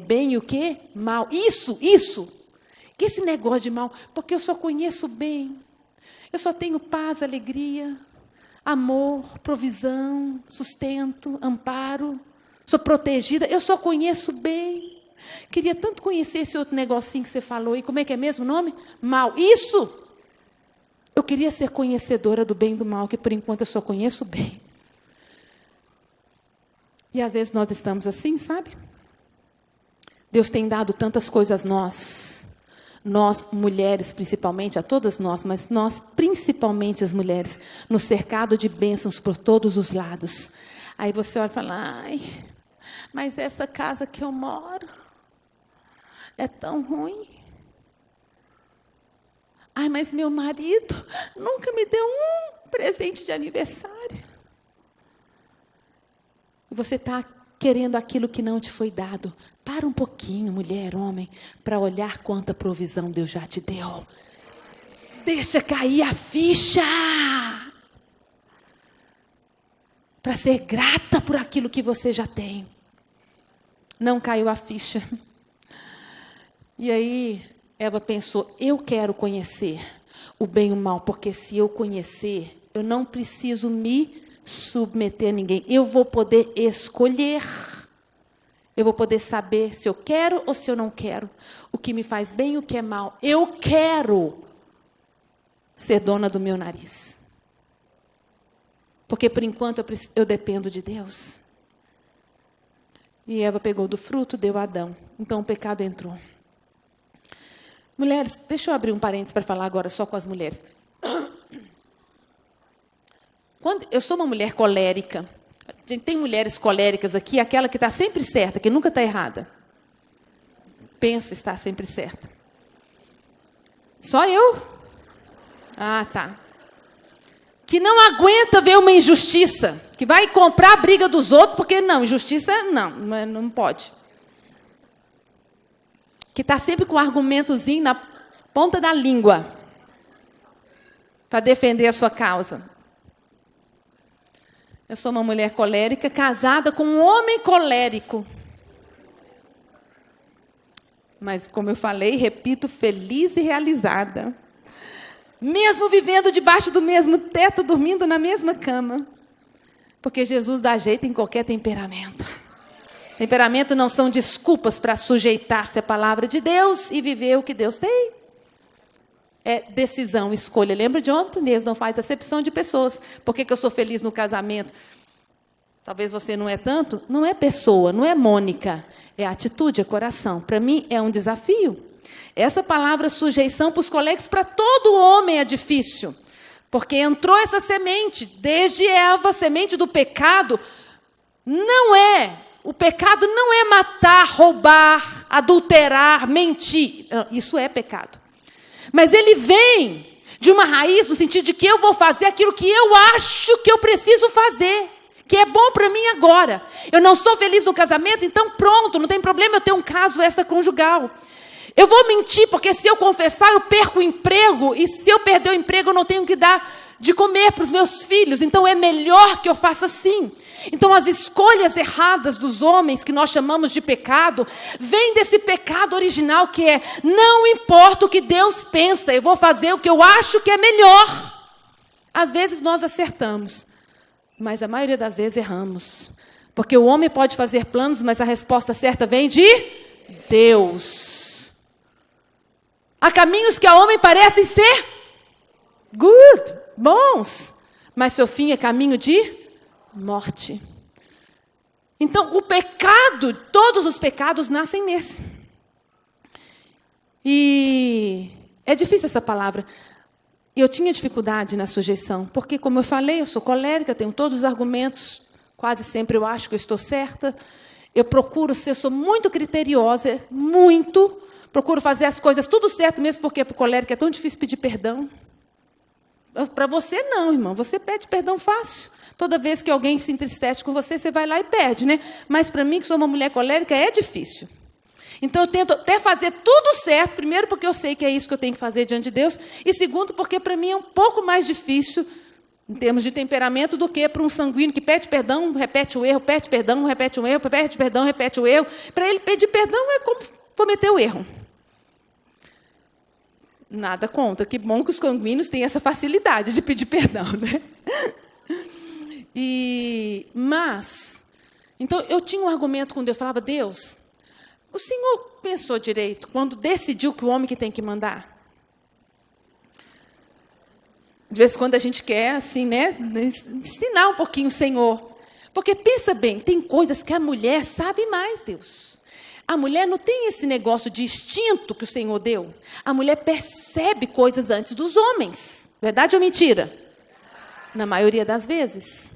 bem e o quê? Mal. Isso. Que esse negócio de mal, porque eu só conheço bem. Eu só tenho paz, alegria, amor, provisão, sustento, amparo. Sou protegida, eu só conheço bem. Queria tanto conhecer esse outro negocinho que você falou. E como é que é mesmo o nome? Mal. Isso! Eu queria ser conhecedora do bem e do mal, que por enquanto eu só conheço bem. E às vezes nós estamos assim, sabe? Deus tem dado tantas coisas a nós mulheres principalmente, a todas nós, mas nós principalmente as mulheres, nos cercado de bênçãos por todos os lados. Aí você olha e fala, mas essa casa que eu moro é tão ruim. Mas meu marido nunca me deu um presente de aniversário. E você está querendo aquilo que não te foi dado. Para um pouquinho, mulher, homem, para olhar quanta provisão Deus já te deu. Deixa cair a ficha. Para ser grata por aquilo que você já tem. Não caiu a ficha. E aí, Eva pensou, eu quero conhecer o bem e o mal, porque se eu conhecer, eu não preciso me submeter a ninguém. Eu vou poder escolher. Eu vou poder saber se eu quero ou se eu não quero. O que me faz bem e o que é mal. Eu quero ser dona do meu nariz. Porque, por enquanto, eu dependo de Deus. E Eva pegou do fruto, deu a Adão. Então, o pecado entrou. Mulheres, deixa eu abrir um parênteses para falar agora só com as mulheres. Eu sou uma mulher colérica. Tem mulheres coléricas aqui, aquela que está sempre certa, que nunca está errada. pensa estar sempre certa. Só eu? Ah, tá. Que não aguenta ver uma injustiça, que vai comprar a briga dos outros, porque não, injustiça não pode. Que está sempre com um argumentozinho na ponta da língua para defender a sua causa. Eu sou uma mulher colérica, casada com um homem colérico. Mas, como eu falei, repito, feliz e realizada. Mesmo vivendo debaixo do mesmo teto, dormindo na mesma cama. Porque Jesus dá jeito em qualquer temperamento. Temperamento não são desculpas para sujeitar-se à palavra de Deus e viver o que Deus tem. É decisão, escolha. Lembra de ontem? Deus não faz acepção de pessoas. Por que eu sou feliz no casamento? Talvez você não é tanto. Não é pessoa, não é Mônica. É atitude, é coração. Para mim é um desafio. Essa palavra sujeição para os colegas, para todo homem é difícil. Porque entrou essa semente, desde Eva, semente do pecado. O pecado não é matar, roubar, adulterar, mentir. Isso é pecado. Mas ele vem de uma raiz no sentido de que eu vou fazer aquilo que eu acho que eu preciso fazer, que é bom para mim agora. Eu não sou feliz no casamento, então pronto, não tem problema eu ter um caso extraconjugal. Eu vou mentir, porque se eu confessar, eu perco o emprego, e se eu perder o emprego, eu não tenho que dar de comer para os meus filhos, então é melhor que eu faça assim. Então as escolhas erradas dos homens, que nós chamamos de pecado, vêm desse pecado original que é, não importa o que Deus pensa, eu vou fazer o que eu acho que é melhor. Às vezes nós acertamos, mas a maioria das vezes erramos. Porque o homem pode fazer planos, mas a resposta certa vem de Deus. Há caminhos que ao homem parecem ser bons, mas seu fim é caminho de morte. Então, o pecado, todos os pecados nascem nesse. E é difícil essa palavra. Eu tinha dificuldade na sujeição, porque, como eu falei, eu sou colérica, tenho todos os argumentos, quase sempre eu acho que eu estou certa. Eu procuro sou muito criteriosa, procuro fazer as coisas tudo certo, mesmo porque para o colérico é tão difícil pedir perdão. Para você não, irmão, você pede perdão fácil. Toda vez que alguém se entristece com você, você vai lá e pede, né? Mas para mim, que sou uma mulher colérica, é difícil. Então, eu tento até fazer tudo certo, primeiro porque eu sei que é isso que eu tenho que fazer diante de Deus, e segundo porque para mim é um pouco mais difícil, em termos de temperamento, do que para um sanguíneo que pede perdão, repete o erro, pede perdão, repete o erro, pede perdão, repete o erro. Para ele pedir perdão é como cometer o erro. Nada contra, que bom que os sanguíneos têm essa facilidade de pedir perdão, né? Mas, então eu tinha um argumento com Deus, falava, Deus, o Senhor pensou direito quando decidiu que o homem que tem que mandar? De vez em quando a gente quer, assim, né, ensinar um pouquinho o Senhor. Porque pensa bem, tem coisas que a mulher sabe mais, Deus. A mulher não tem esse negócio de instinto que o Senhor deu. A mulher percebe coisas antes dos homens. Verdade ou mentira? Na maioria das vezes.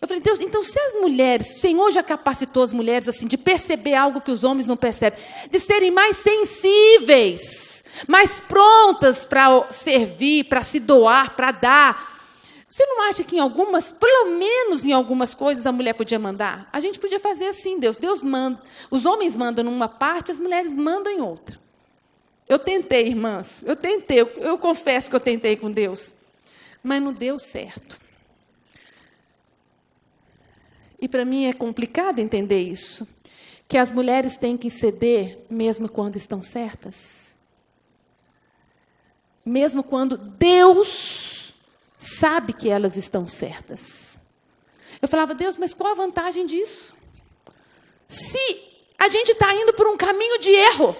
Eu falei, Deus, então se as mulheres, o Senhor já capacitou as mulheres assim, de perceber algo que os homens não percebem, de serem mais sensíveis, mais prontas para servir, para se doar, para dar. Você não acha que pelo menos em algumas coisas, a mulher podia mandar? A gente podia fazer assim, Deus manda. Os homens mandam numa parte, as mulheres mandam em outra. Eu tentei, irmãs, eu confesso que eu tentei com Deus, mas não deu certo. E para mim é complicado entender isso, que as mulheres têm que ceder mesmo quando estão certas. Mesmo quando Deus sabe que elas estão certas. Eu falava, Deus, mas qual a vantagem disso? Se a gente está indo por um caminho de erro,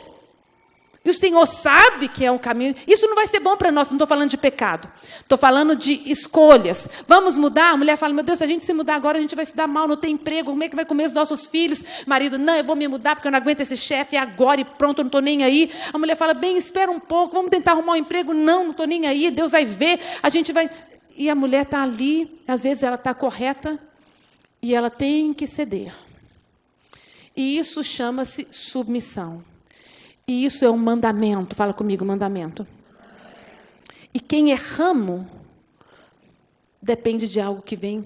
e o Senhor sabe que é um caminho, isso não vai ser bom para nós, não estou falando de pecado, estou falando de escolhas. Vamos mudar? A mulher fala, meu Deus, se a gente se mudar agora, a gente vai se dar mal, não tem emprego, como é que vai comer os nossos filhos? Marido, não, eu vou me mudar porque eu não aguento esse chefe agora e pronto, eu não estou nem aí. A mulher fala, bem, espera um pouco, vamos tentar arrumar um emprego. Não estou nem aí, Deus vai ver, a gente vai... E a mulher está ali, às vezes ela está correta, e ela tem que ceder. E isso chama-se submissão. E isso é um mandamento. Fala comigo, mandamento. E quem é ramo depende de algo que vem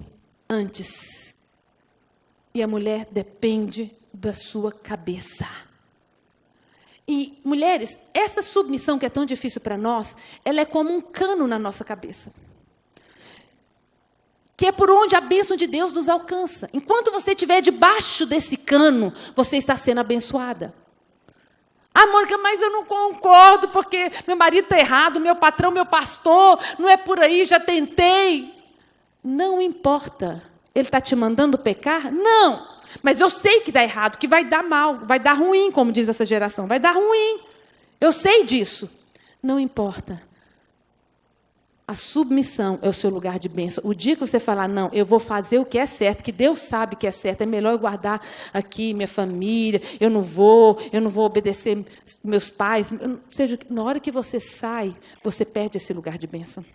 antes. E a mulher depende da sua cabeça. E, mulheres, essa submissão que é tão difícil para nós, ela é como um cano na nossa cabeça. Que é por onde a bênção de Deus nos alcança. Enquanto você estiver debaixo desse cano, você está sendo abençoada. Ah, Mônica, mas eu não concordo, porque meu marido está errado, meu patrão, meu pastor, não é por aí, já tentei. Não importa. Ele está te mandando pecar? Não. Mas eu sei que dá errado, que vai dar mal, vai dar ruim, como diz essa geração. Vai dar ruim. Eu sei disso. Não importa. A submissão é o seu lugar de bênção. O dia que você falar, não, eu vou fazer o que é certo, que Deus sabe que é certo, é melhor eu guardar aqui minha família, eu não vou obedecer meus pais. Ou seja, na hora que você sai, você perde esse lugar de bênção.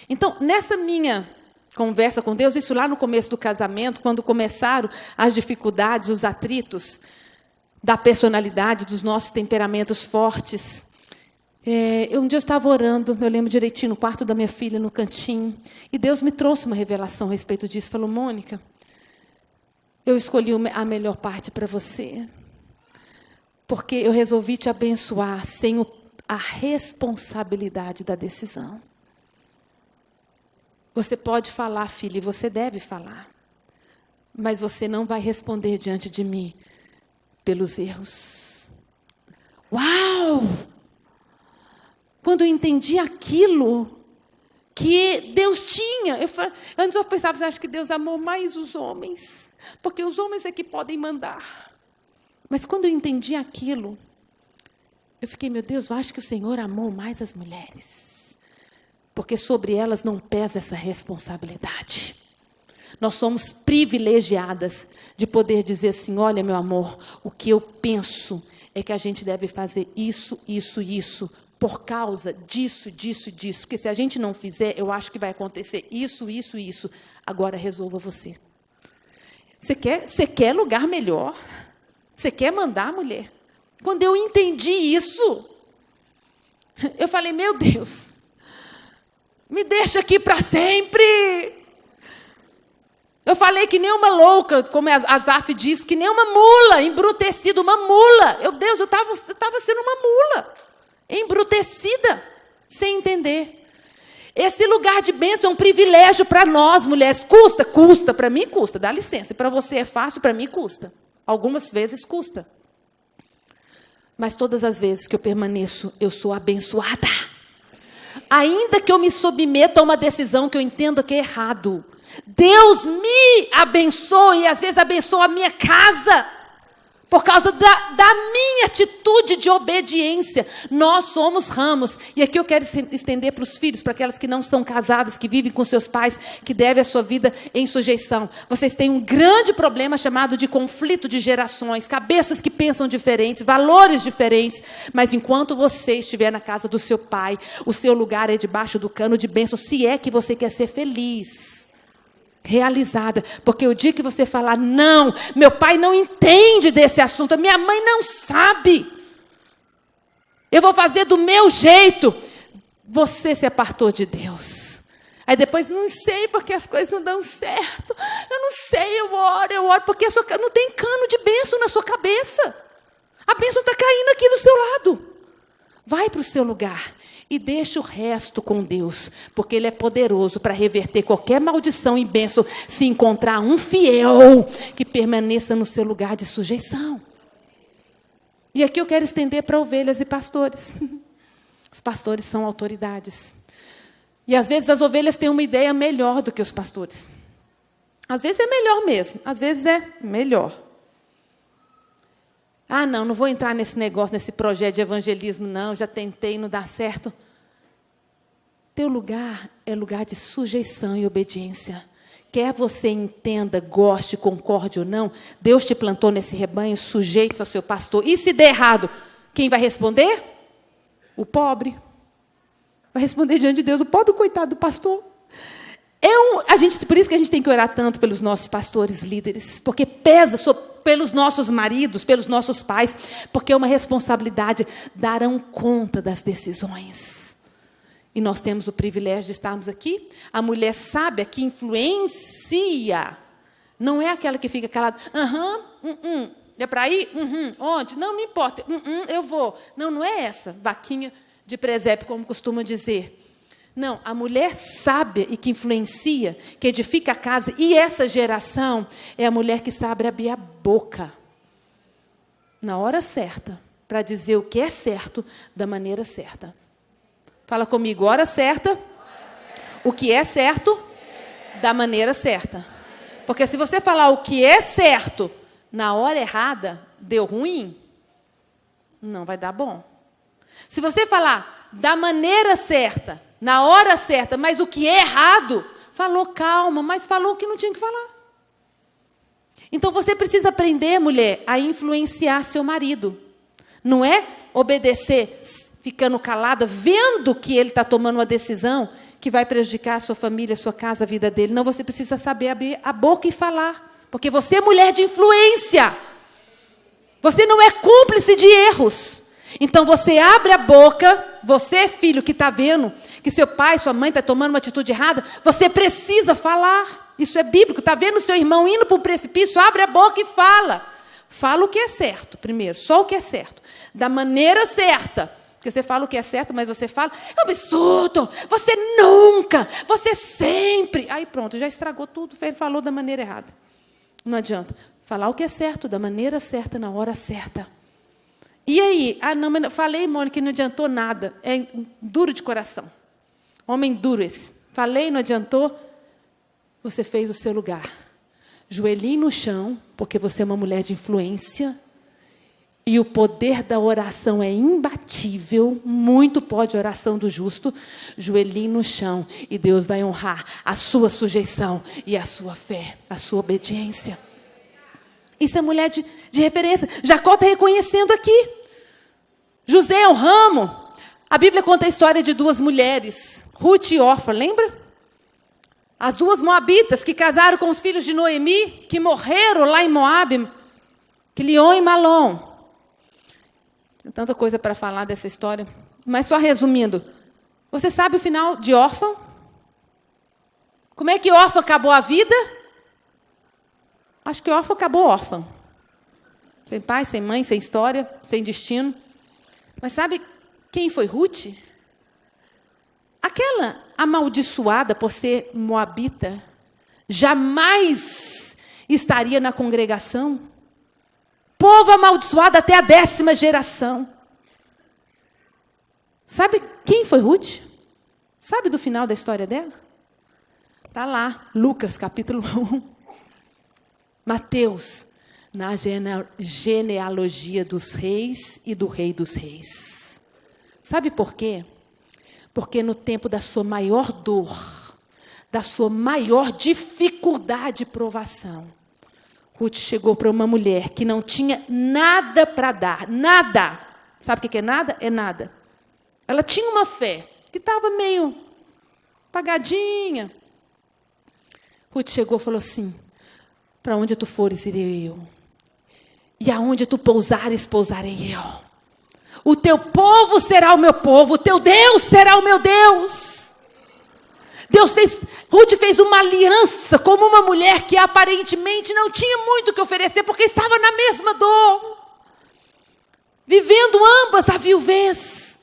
Então, nessa minha conversa com Deus, isso lá no começo do casamento, quando começaram as dificuldades, os atritos da personalidade, dos nossos temperamentos fortes, um dia eu estava orando, eu lembro direitinho, no quarto da minha filha, no cantinho, e Deus me trouxe uma revelação a respeito disso. Falou, Mônica, eu escolhi a melhor parte para você, porque eu resolvi te abençoar sem a responsabilidade da decisão. Você pode falar, filha, e você deve falar, mas você não vai responder diante de mim pelos erros. Uau! Quando eu entendi aquilo que Deus tinha, antes eu pensava, acho que Deus amou mais os homens, porque os homens é que podem mandar. Mas quando eu entendi aquilo, eu fiquei, meu Deus, eu acho que o Senhor amou mais as mulheres, porque sobre elas não pesa essa responsabilidade. Nós somos privilegiadas de poder dizer assim, olha, meu amor, o que eu penso é que a gente deve fazer isso, isso, isso, por causa disso, disso, disso. Porque se a gente não fizer, eu acho que vai acontecer isso, isso, isso. Agora resolva você. Você quer lugar melhor? Você quer mandar, mulher? Quando eu entendi isso, eu falei, meu Deus, me deixa aqui para sempre. Eu falei que nem uma louca, como Asaf diz, que nem uma mula, embrutecida, uma mula. Deus, eu estava sendo uma mula, embrutecida, sem entender. Esse lugar de bênção é um privilégio para nós, mulheres. Custa, para mim custa, dá licença. Para você é fácil, para mim custa. Algumas vezes custa. Mas todas as vezes que eu permaneço, eu sou abençoada. Ainda que eu me submeta a uma decisão que eu entenda que é errado, Deus me abençoa e às vezes abençoa a minha casa, por causa da minha atitude de obediência. Nós somos ramos. E aqui eu quero estender para os filhos, para aquelas que não são casadas, que vivem com seus pais, que devem a sua vida em sujeição. Vocês têm um grande problema chamado de conflito de gerações, cabeças que pensam diferentes, valores diferentes. Mas enquanto você estiver na casa do seu pai, o seu lugar é debaixo do cano de bênção, se é que você quer ser feliz, realizada, porque o dia que você falar, não, meu pai não entende desse assunto, a minha mãe não sabe, eu vou fazer do meu jeito, você se apartou de Deus. Aí depois, não sei porque as coisas não dão certo, eu não sei, eu oro, porque não tem cano de bênção na sua cabeça, a bênção está caindo aqui do seu lado. Vai para o seu lugar e deixa o resto com Deus, porque Ele é poderoso para reverter qualquer maldição e bênção, se encontrar um fiel que permaneça no seu lugar de sujeição. E aqui eu quero estender para ovelhas e pastores. Os pastores são autoridades. E às vezes as ovelhas têm uma ideia melhor do que os pastores. Às vezes é melhor mesmo, às vezes é melhor. Ah, não vou entrar nesse negócio, nesse projeto de evangelismo, não, já tentei, não dá certo. Teu lugar é lugar de sujeição e obediência. Quer você entenda, goste, concorde ou não, Deus te plantou nesse rebanho, sujeite-se ao seu pastor. E se der errado, quem vai responder? O pobre. Vai responder diante de Deus, o pobre coitado do pastor. Por isso que a gente tem que orar tanto pelos nossos pastores, líderes, porque pesa pelos nossos maridos, pelos nossos pais, porque é uma responsabilidade, darão conta das decisões. E nós temos o privilégio de estarmos aqui. A mulher sábia que influencia, não é aquela que fica calada, é para ir? Onde? Não importa, eu vou. Não é essa, vaquinha de presépio, como costuma dizer. Não, a mulher sábia e que influencia, que edifica a casa, e essa geração é a mulher que sabe abrir a boca na hora certa, para dizer o que é certo, da maneira certa. Fala comigo, hora certa, o que é certo, da maneira certa. Porque se você falar o que é certo, na hora errada, deu ruim, não vai dar bom. Se você falar da maneira certa, na hora certa, mas o que é errado, falou calma, mas falou o que não tinha que falar. Então você precisa aprender, mulher, a influenciar seu marido. Não é obedecer, ficando calada, vendo que ele está tomando uma decisão que vai prejudicar a sua família, a sua casa, a vida dele. Não, você precisa saber abrir a boca e falar. Porque você é mulher de influência. Você não é cúmplice de erros. Então você abre a boca, você, filho, que está vendo que seu pai, sua mãe está tomando uma atitude errada, você precisa falar. Isso é bíblico. Está vendo o seu irmão indo para o precipício, abre a boca e fala. Fala o que é certo, primeiro, só o que é certo. Da maneira certa. Porque você fala o que é certo, mas você fala, é um absurdo, você nunca, você sempre. Aí pronto, já estragou tudo, ele falou da maneira errada. Não adianta. Falar o que é certo, da maneira certa, na hora certa. E aí? Não, mas falei, Mônica, não adiantou nada. É duro de coração. Homem duro esse. Falei, não adiantou. Você fez o seu lugar. Joelhinho no chão, porque você é uma mulher de influência. E o poder da oração é imbatível. Muito pode a oração do justo. Joelhinho no chão. E Deus vai honrar a sua sujeição e a sua fé, a sua obediência. Isso é mulher de referência. Jacó está reconhecendo aqui. José é um ramo. A Bíblia conta a história de duas mulheres, Ruth e Orfa, lembra? As duas moabitas que casaram com os filhos de Noemi, que morreram lá em Moabe, Quilion e Malom. Tem tanta coisa para falar dessa história. Mas só resumindo, você sabe o final de Orfa? Como é que Orfa acabou a vida? Acho que Orfa acabou órfã. Sem pai, sem mãe, sem história, sem destino. Mas sabe quem foi Ruth? Aquela amaldiçoada por ser moabita, jamais estaria na congregação. Povo amaldiçoado até a 10ª geração. Sabe quem foi Ruth? Sabe do final da história dela? Está lá, Lucas, capítulo 1. Mateus, na genealogia dos reis e do rei dos reis. Sabe por quê? Porque no tempo da sua maior dor, da sua maior dificuldade e provação, Ruth chegou para uma mulher que não tinha nada para dar, nada. Sabe o que é nada? É nada. Ela tinha uma fé que estava meio apagadinha. Ruth chegou e falou assim, para onde tu fores, irei eu. E aonde tu pousares, pousarei eu. O teu povo será o meu povo, o teu Deus será o meu Deus. Ruth fez uma aliança como uma mulher que aparentemente não tinha muito o que oferecer, porque estava na mesma dor. Vivendo ambas a viuvez.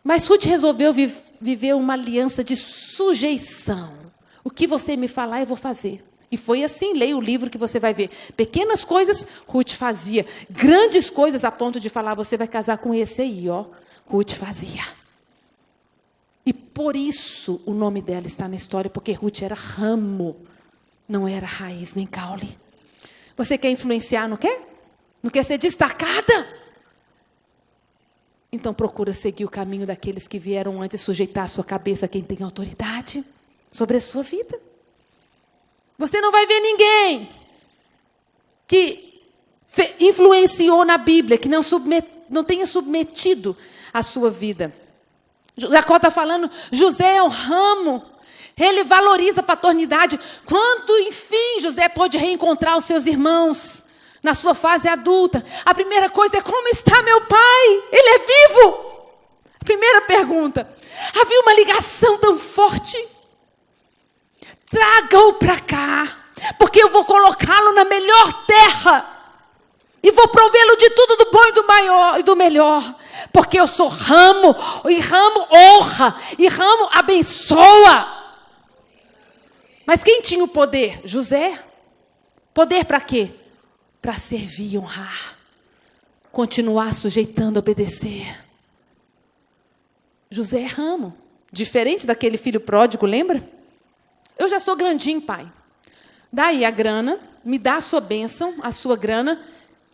Mas Ruth resolveu viver uma aliança de sujeição. O que você me falar, eu vou fazer. E foi assim, leia o livro que você vai ver. Pequenas coisas, Ruth fazia. Grandes coisas a ponto de falar, você vai casar com esse aí, ó. Ruth fazia. E por isso o nome dela está na história, porque Ruth era ramo, não era raiz nem caule. Você quer influenciar, não quer? Não quer ser destacada? Então procura seguir o caminho daqueles que vieram antes, sujeitar a sua cabeça a quem tem autoridade sobre a sua vida. Você não vai ver ninguém que influenciou na Bíblia, que não tenha submetido a sua vida. Jacó está falando, José é um ramo Ele valoriza a paternidade. Quando, enfim, José pôde reencontrar os seus irmãos na sua fase adulta, a primeira coisa é: como está meu pai? Ele é vivo? Primeira pergunta. Havia uma ligação tão forte. Traga-o para cá, porque eu vou colocá-lo na melhor terra. E vou provê-lo de tudo do bom e do maior e do melhor. Porque eu sou ramo, e ramo honra, e ramo abençoa. Mas quem tinha o poder? José. Poder para quê? Para servir e honrar. Continuar sujeitando, obedecer. José é ramo. Diferente daquele filho pródigo, lembra? Eu já sou grandinho, pai. Daí a grana, me dá a sua bênção, a sua grana,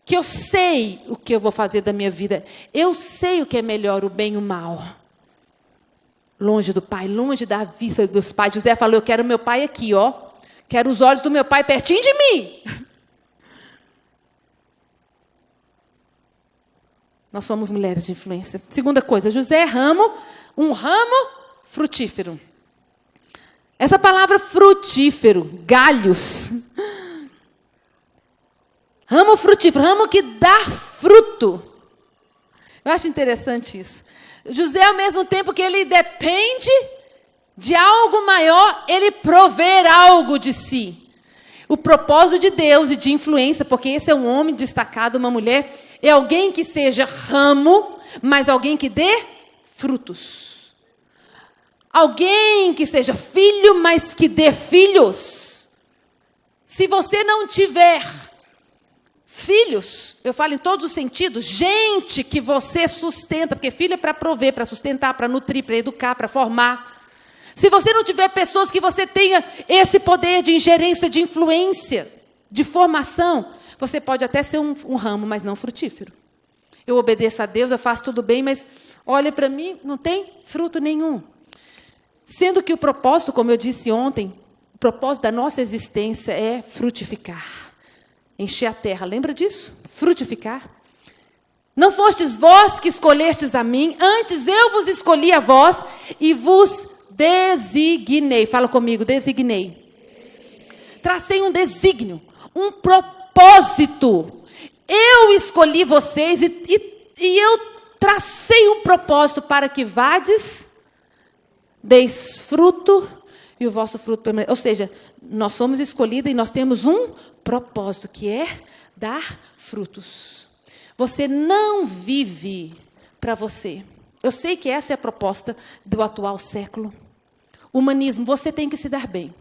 que eu sei o que eu vou fazer da minha vida. Eu sei o que é melhor, o bem e o mal. Longe do pai, longe da vista dos pais. José falou: eu quero meu pai aqui, ó. Quero os olhos do meu pai pertinho de mim. Nós somos mulheres de influência. Segunda coisa, José é ramo, um ramo frutífero. Essa palavra frutífero, galhos. Ramo frutífero, ramo que dá fruto. Eu acho interessante isso. José, ao mesmo tempo que ele depende de algo maior, ele prover algo de si. O propósito de Deus e de influência, porque esse é um homem destacado, uma mulher, é alguém que seja ramo, mas alguém que dê frutos. Alguém que seja filho, mas que dê filhos. Se você não tiver filhos, eu falo em todos os sentidos, gente que você sustenta, porque filho é para prover, para sustentar, para nutrir, para educar, para formar. Se você não tiver pessoas que você tenha esse poder de ingerência, de influência, de formação, você pode até ser um ramo, mas não frutífero. Eu obedeço a Deus, eu faço tudo bem, mas olha para mim, não tem fruto nenhum. Sendo que o propósito, como eu disse ontem, o propósito da nossa existência é frutificar. Encher a terra, lembra disso? Frutificar. Não fostes vós que escolhestes a mim, antes eu vos escolhi a vós e vos designei. Fala comigo, designei. Tracei um desígnio, um propósito. Eu escolhi vocês e eu tracei um propósito para que vades, deis fruto e o vosso fruto permaneça. Ou seja, nós somos escolhidos e nós temos um propósito, que é dar frutos. Você não vive para você. Eu sei que essa é a proposta do atual século. Humanismo, você tem que se dar bem.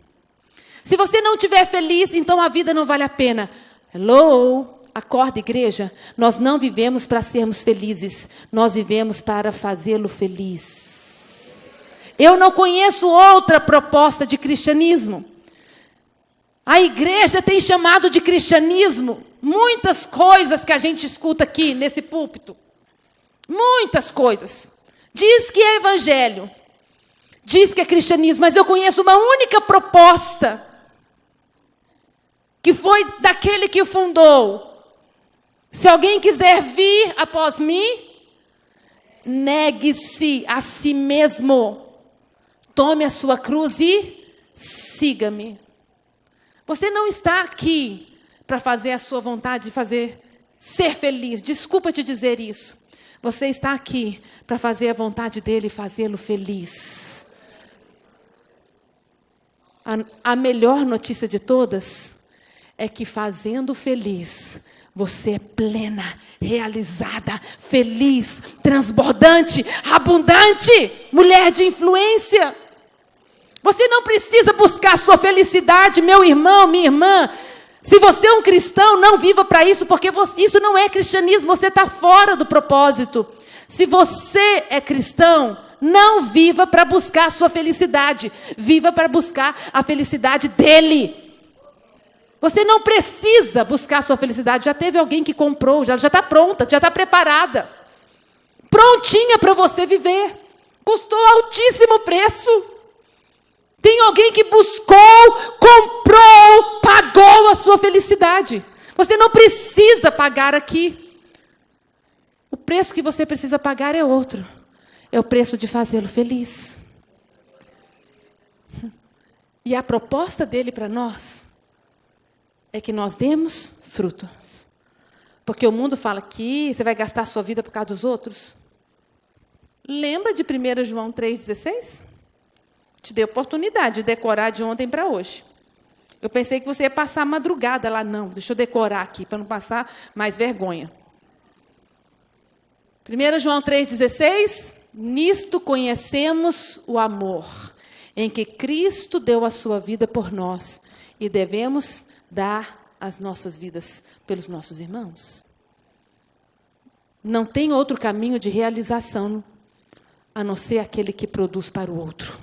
Se você não estiver feliz, então a vida não vale a pena. Hello? Acorda, igreja. Nós não vivemos para sermos felizes. Nós vivemos para fazê-lo feliz. Eu não conheço outra proposta de cristianismo. A igreja tem chamado de cristianismo muitas coisas que a gente escuta aqui nesse púlpito. Muitas coisas. Diz que é evangelho. Diz que é cristianismo, mas eu conheço uma única proposta, que foi daquele que o fundou. Se alguém quiser vir após mim, negue-se a si mesmo. Tome a sua cruz e siga-me. Você não está aqui para fazer a sua vontade de ser feliz. Desculpa te dizer isso. Você está aqui para fazer a vontade dele e fazê-lo feliz. A melhor notícia de todas é que fazendo feliz, você é plena, realizada, feliz, transbordante, abundante, mulher de influência. Você não precisa buscar sua felicidade, meu irmão, minha irmã. Se você é um cristão, não viva para isso, porque isso não é cristianismo, você está fora do propósito. Se você é cristão, não viva para buscar a sua felicidade, viva para buscar a felicidade dele. Você não precisa buscar a sua felicidade, já teve alguém que comprou, já está pronta, já está preparada, prontinha para você viver. Custou altíssimo preço. Tem alguém que buscou, comprou, pagou a sua felicidade. Você não precisa pagar aqui. O preço que você precisa pagar é outro. É o preço de fazê-lo feliz. E a proposta dele para nós é que nós demos frutos. Porque o mundo fala que você vai gastar a sua vida por causa dos outros. Lembra de 1 João 3,16? Te dei oportunidade de decorar de ontem para hoje. Eu pensei que você ia passar a madrugada lá. Não, deixa eu decorar aqui, para não passar mais vergonha. 1 João 3,16. Nisto conhecemos o amor, em que Cristo deu a sua vida por nós. E devemos dar as nossas vidas pelos nossos irmãos. Não tem outro caminho de realização, a não ser aquele que produz para o outro.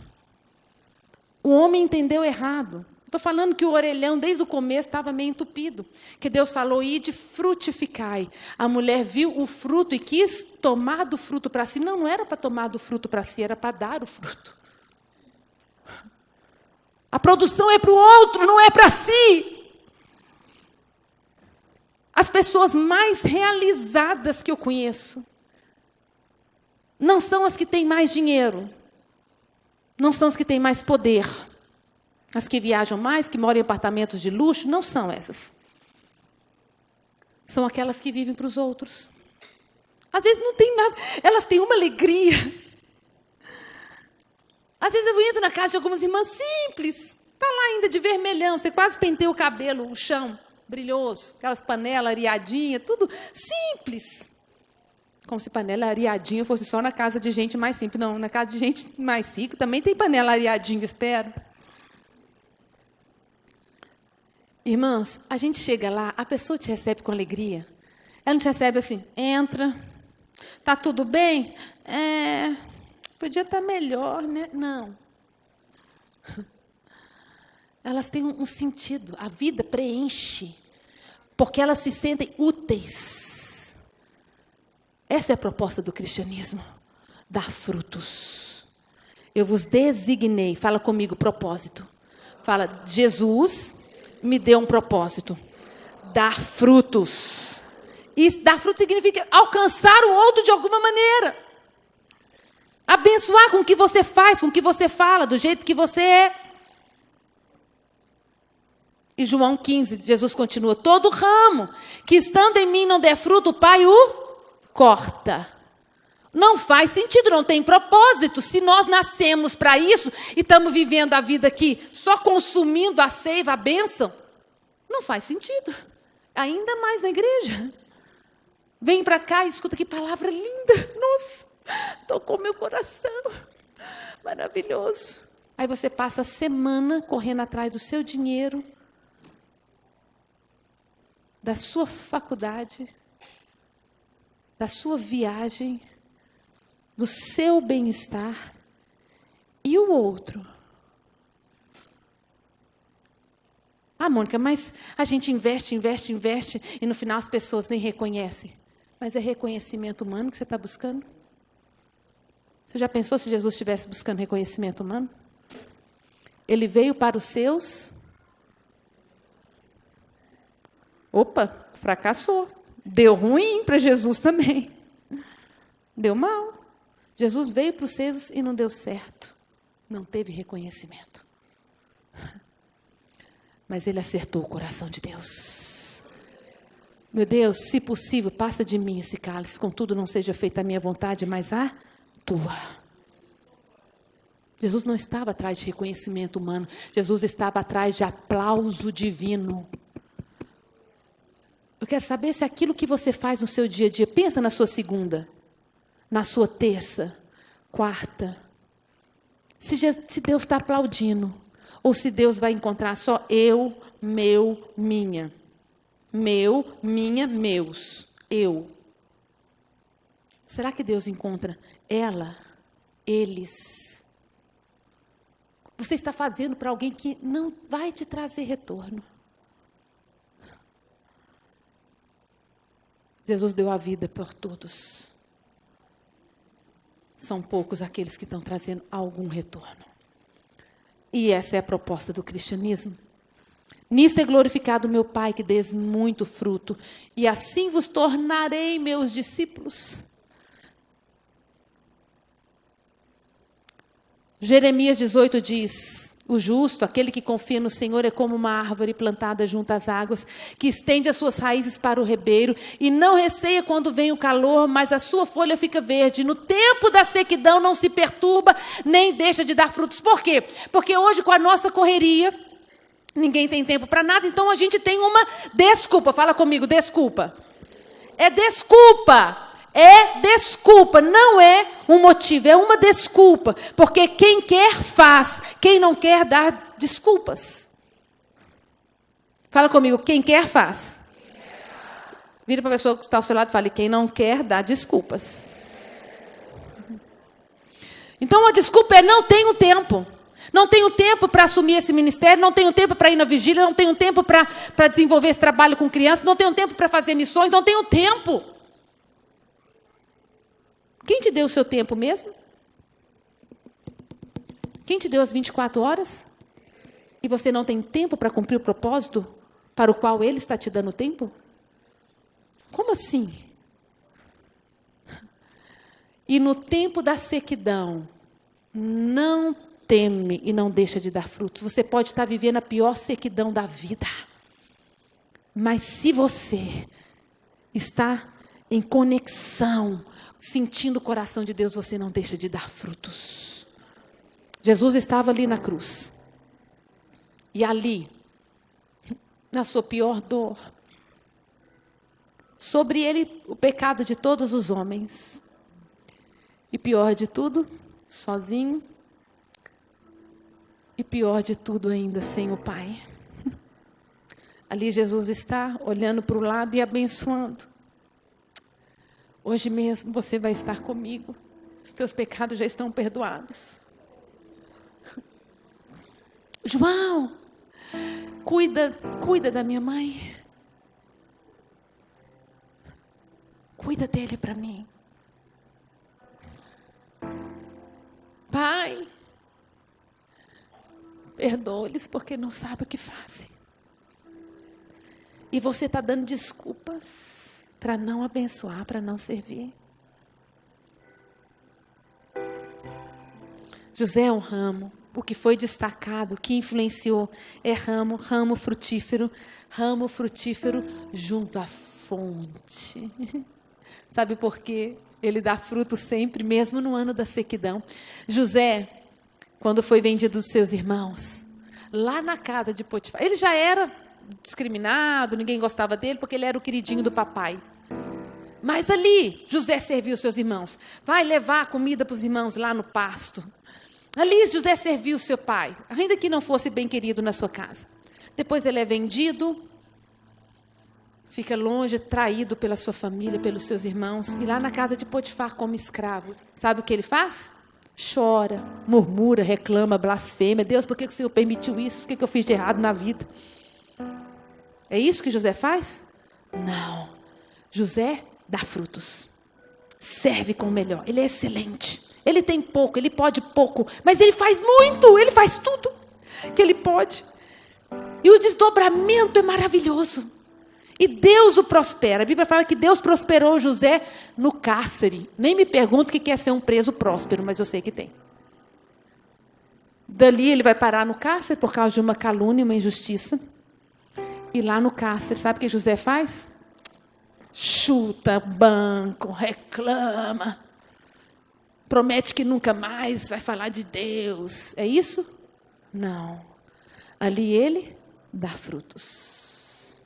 O homem entendeu errado. Estou falando que o orelhão, desde o começo, estava meio entupido. Que Deus falou, ide frutificai. A mulher viu o fruto e quis tomar do fruto para si. Não era para tomar do fruto para si, era para dar o fruto. A produção é para o outro, não é para si. As pessoas mais realizadas que eu conheço não são as que têm mais dinheiro, não são as que têm mais poder, as que viajam mais, que moram em apartamentos de luxo, não são essas. São aquelas que vivem para os outros. Às vezes não tem nada, elas têm uma alegria. Às vezes eu entro na casa de algumas irmãs simples, está lá ainda de vermelhão, você quase penteia o cabelo, o chão brilhoso, aquelas panelas areadinhas, tudo simples. Como se panela areadinha fosse só na casa de gente mais simples. Não, na casa de gente mais rica também tem panela areadinha, espero. Irmãs, a gente chega lá, a pessoa te recebe com alegria. Ela não te recebe assim, entra, está tudo bem? Podia estar melhor, né? Não. Elas têm um sentido, a vida preenche, porque elas se sentem úteis. Essa é a proposta do cristianismo, dar frutos. Eu vos designei, fala comigo, propósito. Fala, Jesus me deu um propósito, dar frutos. E dar frutos significa alcançar o outro de alguma maneira. Abençoar com o que você faz, com o que você fala, do jeito que você é. E João 15, Jesus continua, todo ramo que estando em mim não der fruto, o Pai o corta. Não faz sentido, não tem propósito. Se nós nascemos para isso e estamos vivendo a vida aqui só consumindo a seiva, a bênção, não faz sentido. Ainda mais na igreja. Vem para cá e escuta que palavra linda. Nossa, tocou meu coração. Maravilhoso. Aí você passa a semana correndo atrás do seu dinheiro, da sua faculdade, da sua viagem, do seu bem-estar, e o outro. Ah, Mônica, mas a gente investe, e no final as pessoas nem reconhecem. Mas é reconhecimento humano que você está buscando? Você já pensou se Jesus estivesse buscando reconhecimento humano? Ele veio para os seus. Opa, fracassou. Deu ruim para Jesus também. Deu mal. Jesus veio para os seus e não deu certo. Não teve reconhecimento. Mas ele acertou o coração de Deus. Meu Deus, se possível, passa de mim esse cálice. Contudo, não seja feita a minha vontade, mas a tua. Jesus não estava atrás de reconhecimento humano. Jesus estava atrás de aplauso divino. Eu quero saber se aquilo que você faz no seu dia a dia, pensa na sua segunda, na sua terça, quarta. Se Deus está aplaudindo, ou se Deus vai encontrar só eu, meu, minha. Meu, minha, meus. Eu. Será que Deus encontra ela, eles? Você está fazendo para alguém que não vai te trazer retorno. Jesus deu a vida por todos. São poucos aqueles que estão trazendo algum retorno. E essa é a proposta do cristianismo. Nisso é glorificado o meu Pai, que dês muito fruto, e assim vos tornarei meus discípulos. Jeremias 18 diz, O justo, aquele que confia no Senhor, é como uma árvore plantada junto às águas, que estende as suas raízes para o ribeiro, e não receia quando vem o calor, mas a sua folha fica verde. No tempo da sequidão não se perturba, nem deixa de dar frutos. Por quê? Porque hoje, com a nossa correria, ninguém tem tempo para nada, então a gente tem uma desculpa. Fala comigo, desculpa. É desculpa. É desculpa, não é um motivo, é uma desculpa. Porque quem quer faz, quem não quer dá desculpas. Fala comigo, quem quer faz. Vira para a pessoa que está ao seu lado e fale, quem não quer dá desculpas. Então a desculpa é não tenho tempo. Não tenho tempo para assumir esse ministério, não tenho tempo para ir na vigília, não tenho tempo para desenvolver esse trabalho com crianças, não tenho tempo para fazer missões, não tenho tempo. Quem te deu o seu tempo mesmo? Quem te deu as 24 horas? E você não tem tempo para cumprir o propósito para o qual Ele está te dando tempo? Como assim? E no tempo da sequidão, não teme e não deixa de dar frutos. Você pode estar vivendo a pior sequidão da vida. Mas se você está em conexão, sentindo o coração de Deus, você não deixa de dar frutos. Jesus estava ali na cruz. E ali, na sua pior dor, sobre ele o pecado de todos os homens. E pior de tudo, sozinho. E pior de tudo ainda, sem o Pai. Ali Jesus está olhando para o lado e abençoando. Hoje mesmo você vai estar comigo. Os teus pecados já estão perdoados. João, cuida da minha mãe. Cuida dele para mim. Pai, perdoa-lhes porque não sabem o que fazem. E você está dando desculpas para não abençoar, para não servir. José é um ramo. O que foi destacado, o que influenciou, é ramo frutífero junto à fonte. Sabe por quê? Ele dá fruto sempre, mesmo no ano da sequidão. José, quando foi vendido dos seus irmãos, lá na casa de Potifar, ele já era discriminado, ninguém gostava dele, porque ele era o queridinho do papai. Mas ali, José serviu seus irmãos. Vai levar comida para os irmãos lá no pasto. Ali, José serviu seu pai, ainda que não fosse bem querido na sua casa. Depois ele é vendido, fica longe, traído pela sua família, pelos seus irmãos. E lá na casa de Potifar, como escravo, sabe o que ele faz? Chora, murmura, reclama, blasfema. Deus, por que o Senhor permitiu isso? O que eu fiz de errado na vida? É isso que José faz? Não. José dá frutos. Serve com o melhor. Ele é excelente. Ele tem pouco, ele pode pouco. Mas ele faz muito, ele faz tudo que ele pode. E o desdobramento é maravilhoso. E Deus o prospera. A Bíblia fala que Deus prosperou José no cárcere. Nem me pergunto o que é ser um preso próspero, mas eu sei que tem. Dali ele vai parar no cárcere por causa de uma calúnia, uma injustiça. E lá no cárcere, sabe o que José faz? Chuta banco, reclama. Promete que nunca mais vai falar de Deus. É isso? Não. Ali ele dá frutos.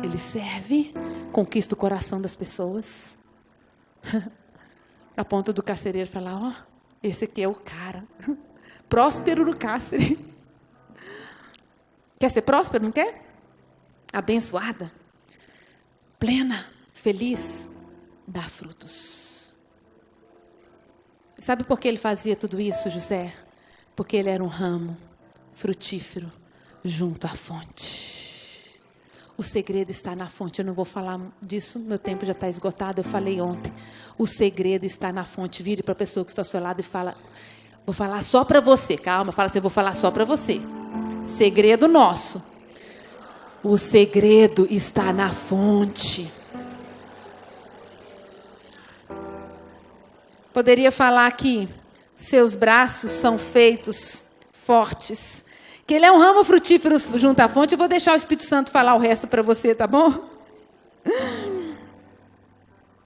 Ele serve, conquista o coração das pessoas. A ponto do carcereiro falar, ó, esse aqui é o cara. Próspero no cárcere. Quer ser próspero, não quer? Abençoada, plena, feliz, dá frutos. Sabe por que ele fazia tudo isso, José? Porque ele era um ramo frutífero junto à fonte. O segredo está na fonte. Eu não vou falar disso, meu tempo já está esgotado, eu falei ontem. O segredo está na fonte. Vire para a pessoa que está ao seu lado e fala, vou falar só para você. Calma, fala assim, eu vou falar só para você. Segredo nosso. O segredo está na fonte. Poderia falar que seus braços são feitos fortes. Que ele é um ramo frutífero junto à fonte. Eu vou deixar o Espírito Santo falar o resto para você, tá bom?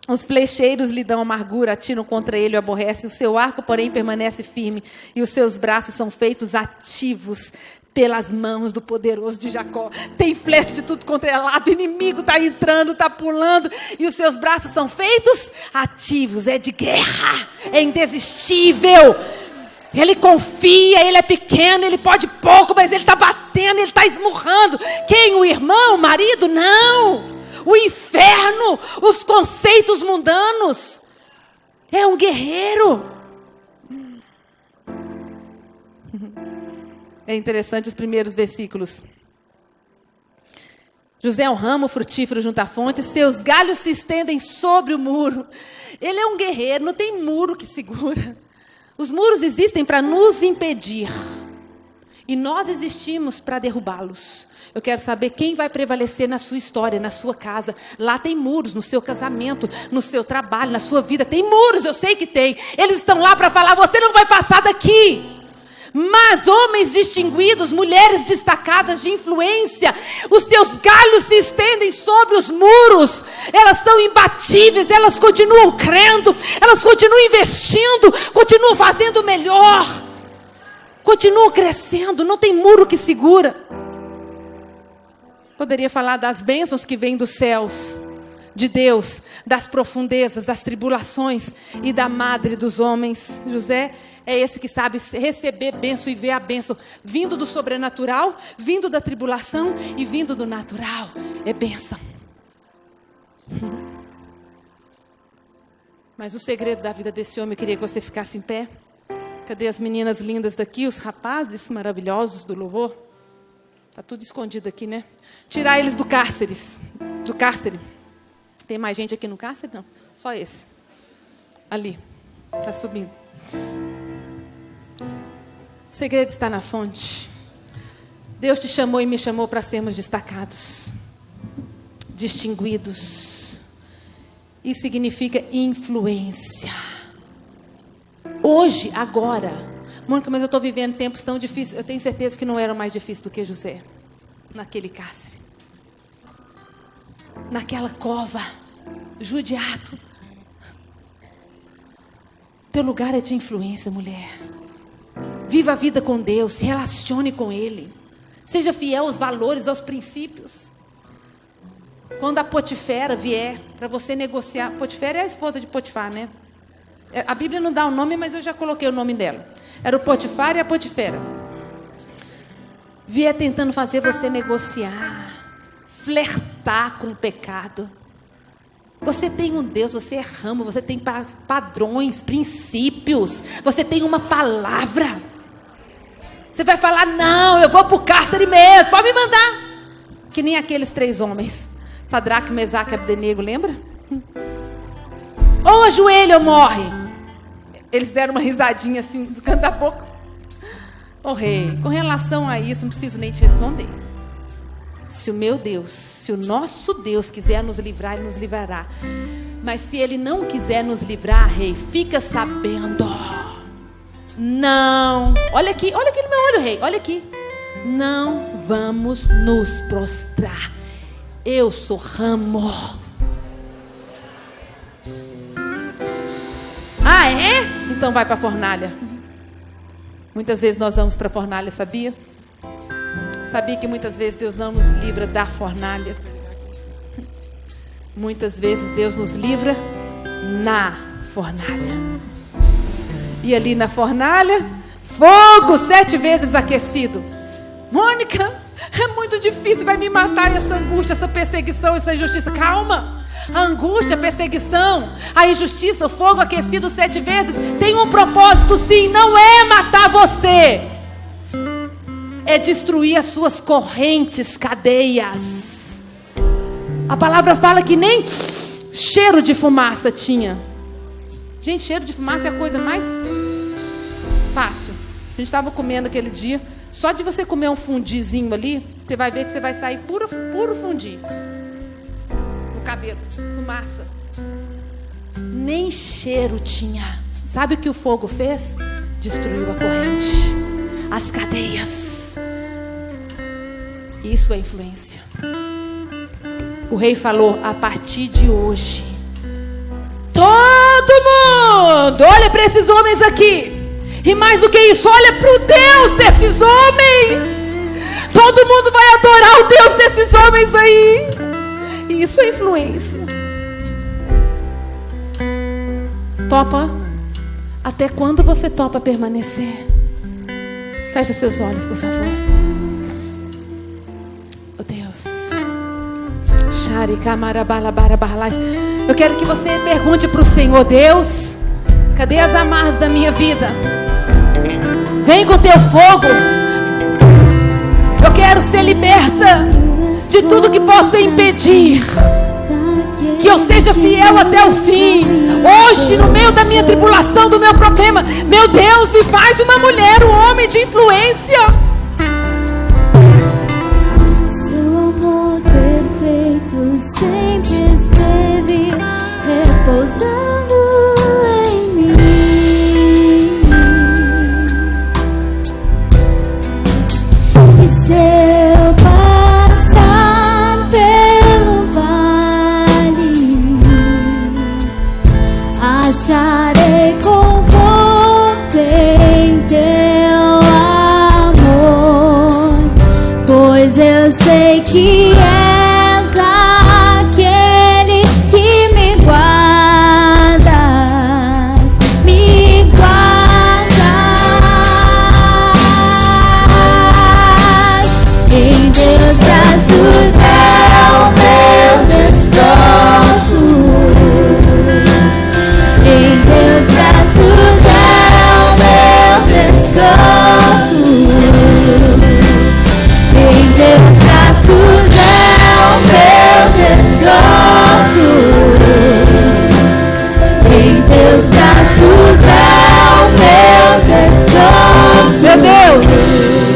Os flecheiros lhe dão amargura, atiram contra ele e o aborrecem. O seu arco, porém, permanece firme. E os seus braços são feitos ativos pelas mãos do poderoso de Jacó. Tem flecha de tudo contra é lado. O inimigo está entrando, está pulando. E os seus braços são feitos ativos. É de guerra. É indesistível. Ele confia, ele é pequeno, ele pode pouco, mas ele está batendo, ele está esmurrando. Quem? O irmão? O marido? Não. O inferno, os conceitos mundanos. É um guerreiro. É interessante os primeiros versículos. José é um ramo frutífero junto à fonte, seus galhos se estendem sobre o muro. Ele é um guerreiro, não tem muro que segura. Os muros existem para nos impedir. E nós existimos para derrubá-los. Eu quero saber quem vai prevalecer na sua história, na sua casa. Lá tem muros, no seu casamento, no seu trabalho, na sua vida. Tem muros, eu sei que tem. Eles estão lá para falar, você não vai passar daqui. Mas homens distinguidos, mulheres destacadas de influência, os teus galhos se estendem sobre os muros. Elas são imbatíveis, elas continuam crendo, elas continuam investindo, continuam fazendo o melhor. Continuam crescendo, não tem muro que segura. Poderia falar das bênçãos que vêm dos céus, de Deus, das profundezas, das tribulações e da madre dos homens. José é esse que sabe receber bênção e ver a bênção vindo do sobrenatural, vindo da tribulação e vindo do natural. É bênção. Mas o segredo da vida desse homem, eu queria que você ficasse em pé. Cadê as meninas lindas daqui, os rapazes maravilhosos do louvor? Está tudo escondido aqui, né? Tirar eles do cárcere. Do cárcere. Tem mais gente aqui no cárcere? Não, só esse. Ali, está subindo. O segredo está na fonte. Deus te chamou e me chamou para sermos destacados, distinguidos. Isso significa influência. Hoje, agora, Mônica, mas eu estou vivendo tempos tão difíceis. Eu tenho certeza que não eram mais difíceis do que José, naquele cárcere, naquela cova, judiado. Teu lugar é de influência, mulher. Viva a vida com Deus, se relacione com Ele. Seja fiel aos valores, aos princípios. Quando a Potifera vier para você negociar, Potifera é a esposa de Potifar, né? A Bíblia não dá o nome, mas eu já coloquei o nome dela. Era o Potifar e a Potifera. Vier tentando fazer você negociar, flertar com o pecado. Você tem um Deus, você é ramo, você tem padrões, princípios. Você tem uma palavra. Você vai falar, não, eu vou para o cárcere mesmo, pode me mandar. Que nem aqueles 3 homens. Sadraque, Mesaque e Abdenego, lembra? Ou ajoelha ou morre. Eles deram uma risadinha assim, do canto da boca. Ô rei, com relação a isso, não preciso nem te responder. Se o meu Deus, se o nosso Deus quiser nos livrar, Ele nos livrará. Mas se Ele não quiser nos livrar, rei, fica sabendo. Não, olha aqui no meu olho, rei, olha aqui. Não vamos nos prostrar. Eu sou ramo. Ah, é? Então vai para a fornalha. Muitas vezes nós vamos para a fornalha, sabia? Sabia que muitas vezes Deus não nos livra da fornalha. Muitas vezes Deus nos livra na fornalha. E ali na fornalha, fogo 7 vezes aquecido. Mônica, é muito difícil, vai me matar essa angústia, essa perseguição, essa injustiça. Calma. A angústia, a perseguição, a injustiça, o fogo aquecido 7 vezes tem um propósito, sim. Não é matar você, é destruir as suas correntes, cadeias. A palavra fala que nem cheiro de fumaça tinha. Gente, cheiro de fumaça é a coisa mais fácil. A gente estava comendo aquele dia. Só de você comer um fundizinho ali, você vai ver que você vai sair puro fundi. Cabelo, fumaça. Nem cheiro tinha. Sabe o que o fogo fez? Destruiu a corrente. as cadeias. Isso é influência. O rei falou: a partir de hoje, todo mundo olha para esses homens aqui. E mais do que isso, olha para o Deus desses homens. Todo mundo vai adorar o Deus desses homens aí. E isso é influência. Topa? Até quando você topa permanecer? Feche os seus olhos, por favor. Oh Deus. Eu quero que você pergunte para o Senhor: Deus, cadê as amarras da minha vida? Vem com o teu fogo. Eu quero ser liberta de tudo que possa impedir que eu seja fiel até o fim. Hoje, no meio da minha tribulação, do meu problema, meu Deus, me faz uma mulher, um homem de influência. Seu amor perfeito sempre esteve repousando em mim. E se eu passar pelo vale, acharei conforto em teu amor, pois eu sei que és aquele que me guardas, me guardas. Em teus braços é o meu descanso. Em teus braços é o meu descanso. Em teus braços é o meu descanso. Em teus braços é o meu descanso. Meu Deus,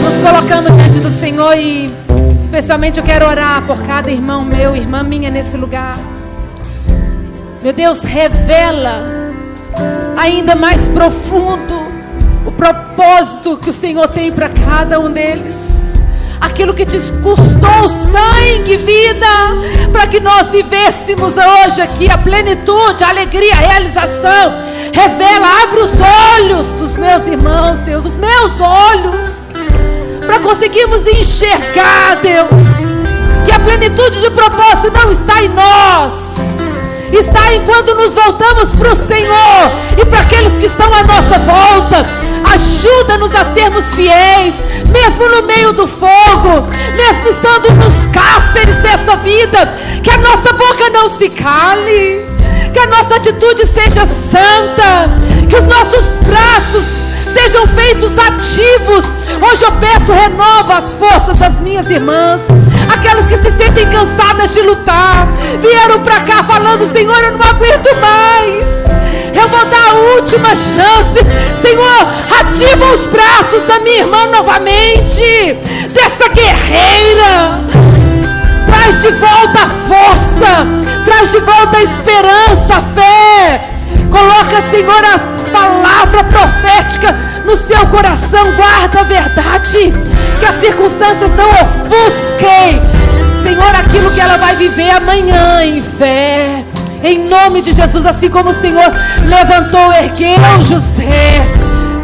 nos colocamos diante do Senhor e especialmente eu quero orar por cada irmão meu, irmã minha nesse lugar. Meu Deus, revela ainda mais profundo o propósito que o Senhor tem para cada um deles. Aquilo que te custou sangue, vida, para que nós vivêssemos hoje aqui a plenitude, a alegria, a realização. Revela, abre os olhos dos meus irmãos, Deus, os meus olhos, para conseguirmos enxergar, Deus, que a plenitude de propósito não está em nós, está em quando nos voltamos para o Senhor. E para aqueles que estão à nossa volta, ajuda-nos a sermos fiéis, mesmo no meio do fogo, mesmo estando nos cárceres dessa vida. Que a nossa boca não se cale, que a nossa atitude seja santa, que os nossos braços sejam feitos ativos. Hoje eu peço, renova as forças das minhas irmãs, aquelas que se sentem cansadas de lutar, vieram para cá falando: Senhor, eu não aguento mais, eu vou dar a última chance. Senhor, ativa os braços da minha irmã novamente, dessa guerreira. Traz de volta a força, traz de volta a esperança, a fé. Coloca, Senhor, a palavra profética no seu coração. Guarda a verdade, que as circunstâncias não ofusquem, Senhor, aquilo que ela vai viver amanhã em fé. Em nome de Jesus, assim como o Senhor levantou, ergueu José,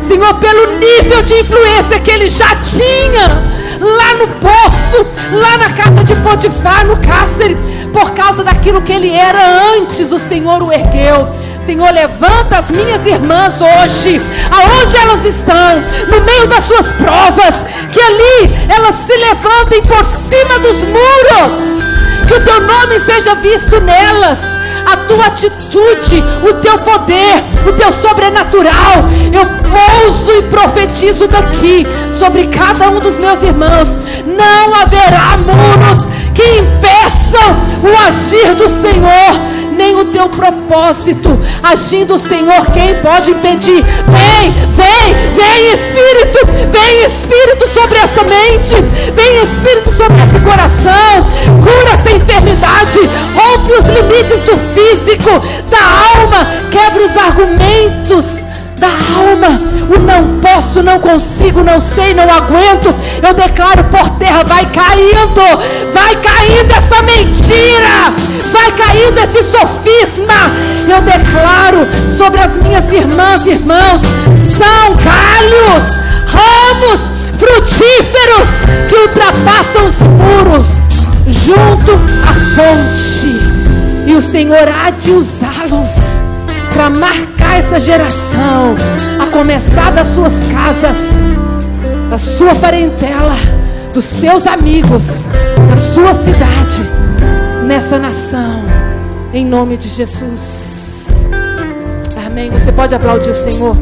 Senhor, pelo nível de influência que ele já tinha lá no poço, lá na casa de Potifar, no cárcere, por causa daquilo que ele era antes, o Senhor o ergueu. Senhor, levanta as minhas irmãs hoje, aonde elas estão, no meio das suas provas, que ali elas se levantem por cima dos muros, que o teu nome seja visto nelas, a tua atitude, o teu poder, o teu sobrenatural. Eu ouso e profetizo daqui sobre cada um dos meus irmãos: não haverá muros que impeçam o agir do Senhor, nem o teu propósito. Agindo o Senhor, quem pode impedir? Vem, vem, vem Espírito, vem Espírito sobre essa mente, vem Espírito sobre esse coração, cura essa enfermidade, rompe os limites do físico, da alma, quebra os argumentos da alma, o não posso posso, não consigo, não sei, não aguento. Eu declaro por terra, vai caindo essa mentira, vai caindo esse sofisma. Eu declaro sobre as minhas irmãs e irmãos, são galhos, ramos frutíferos que ultrapassam os muros junto à fonte, e o Senhor há de usá-los para marcar essa geração, a começar das suas casas, da sua parentela, dos seus amigos, da sua cidade, nessa nação, em nome de Jesus. Amém. Você pode aplaudir o Senhor?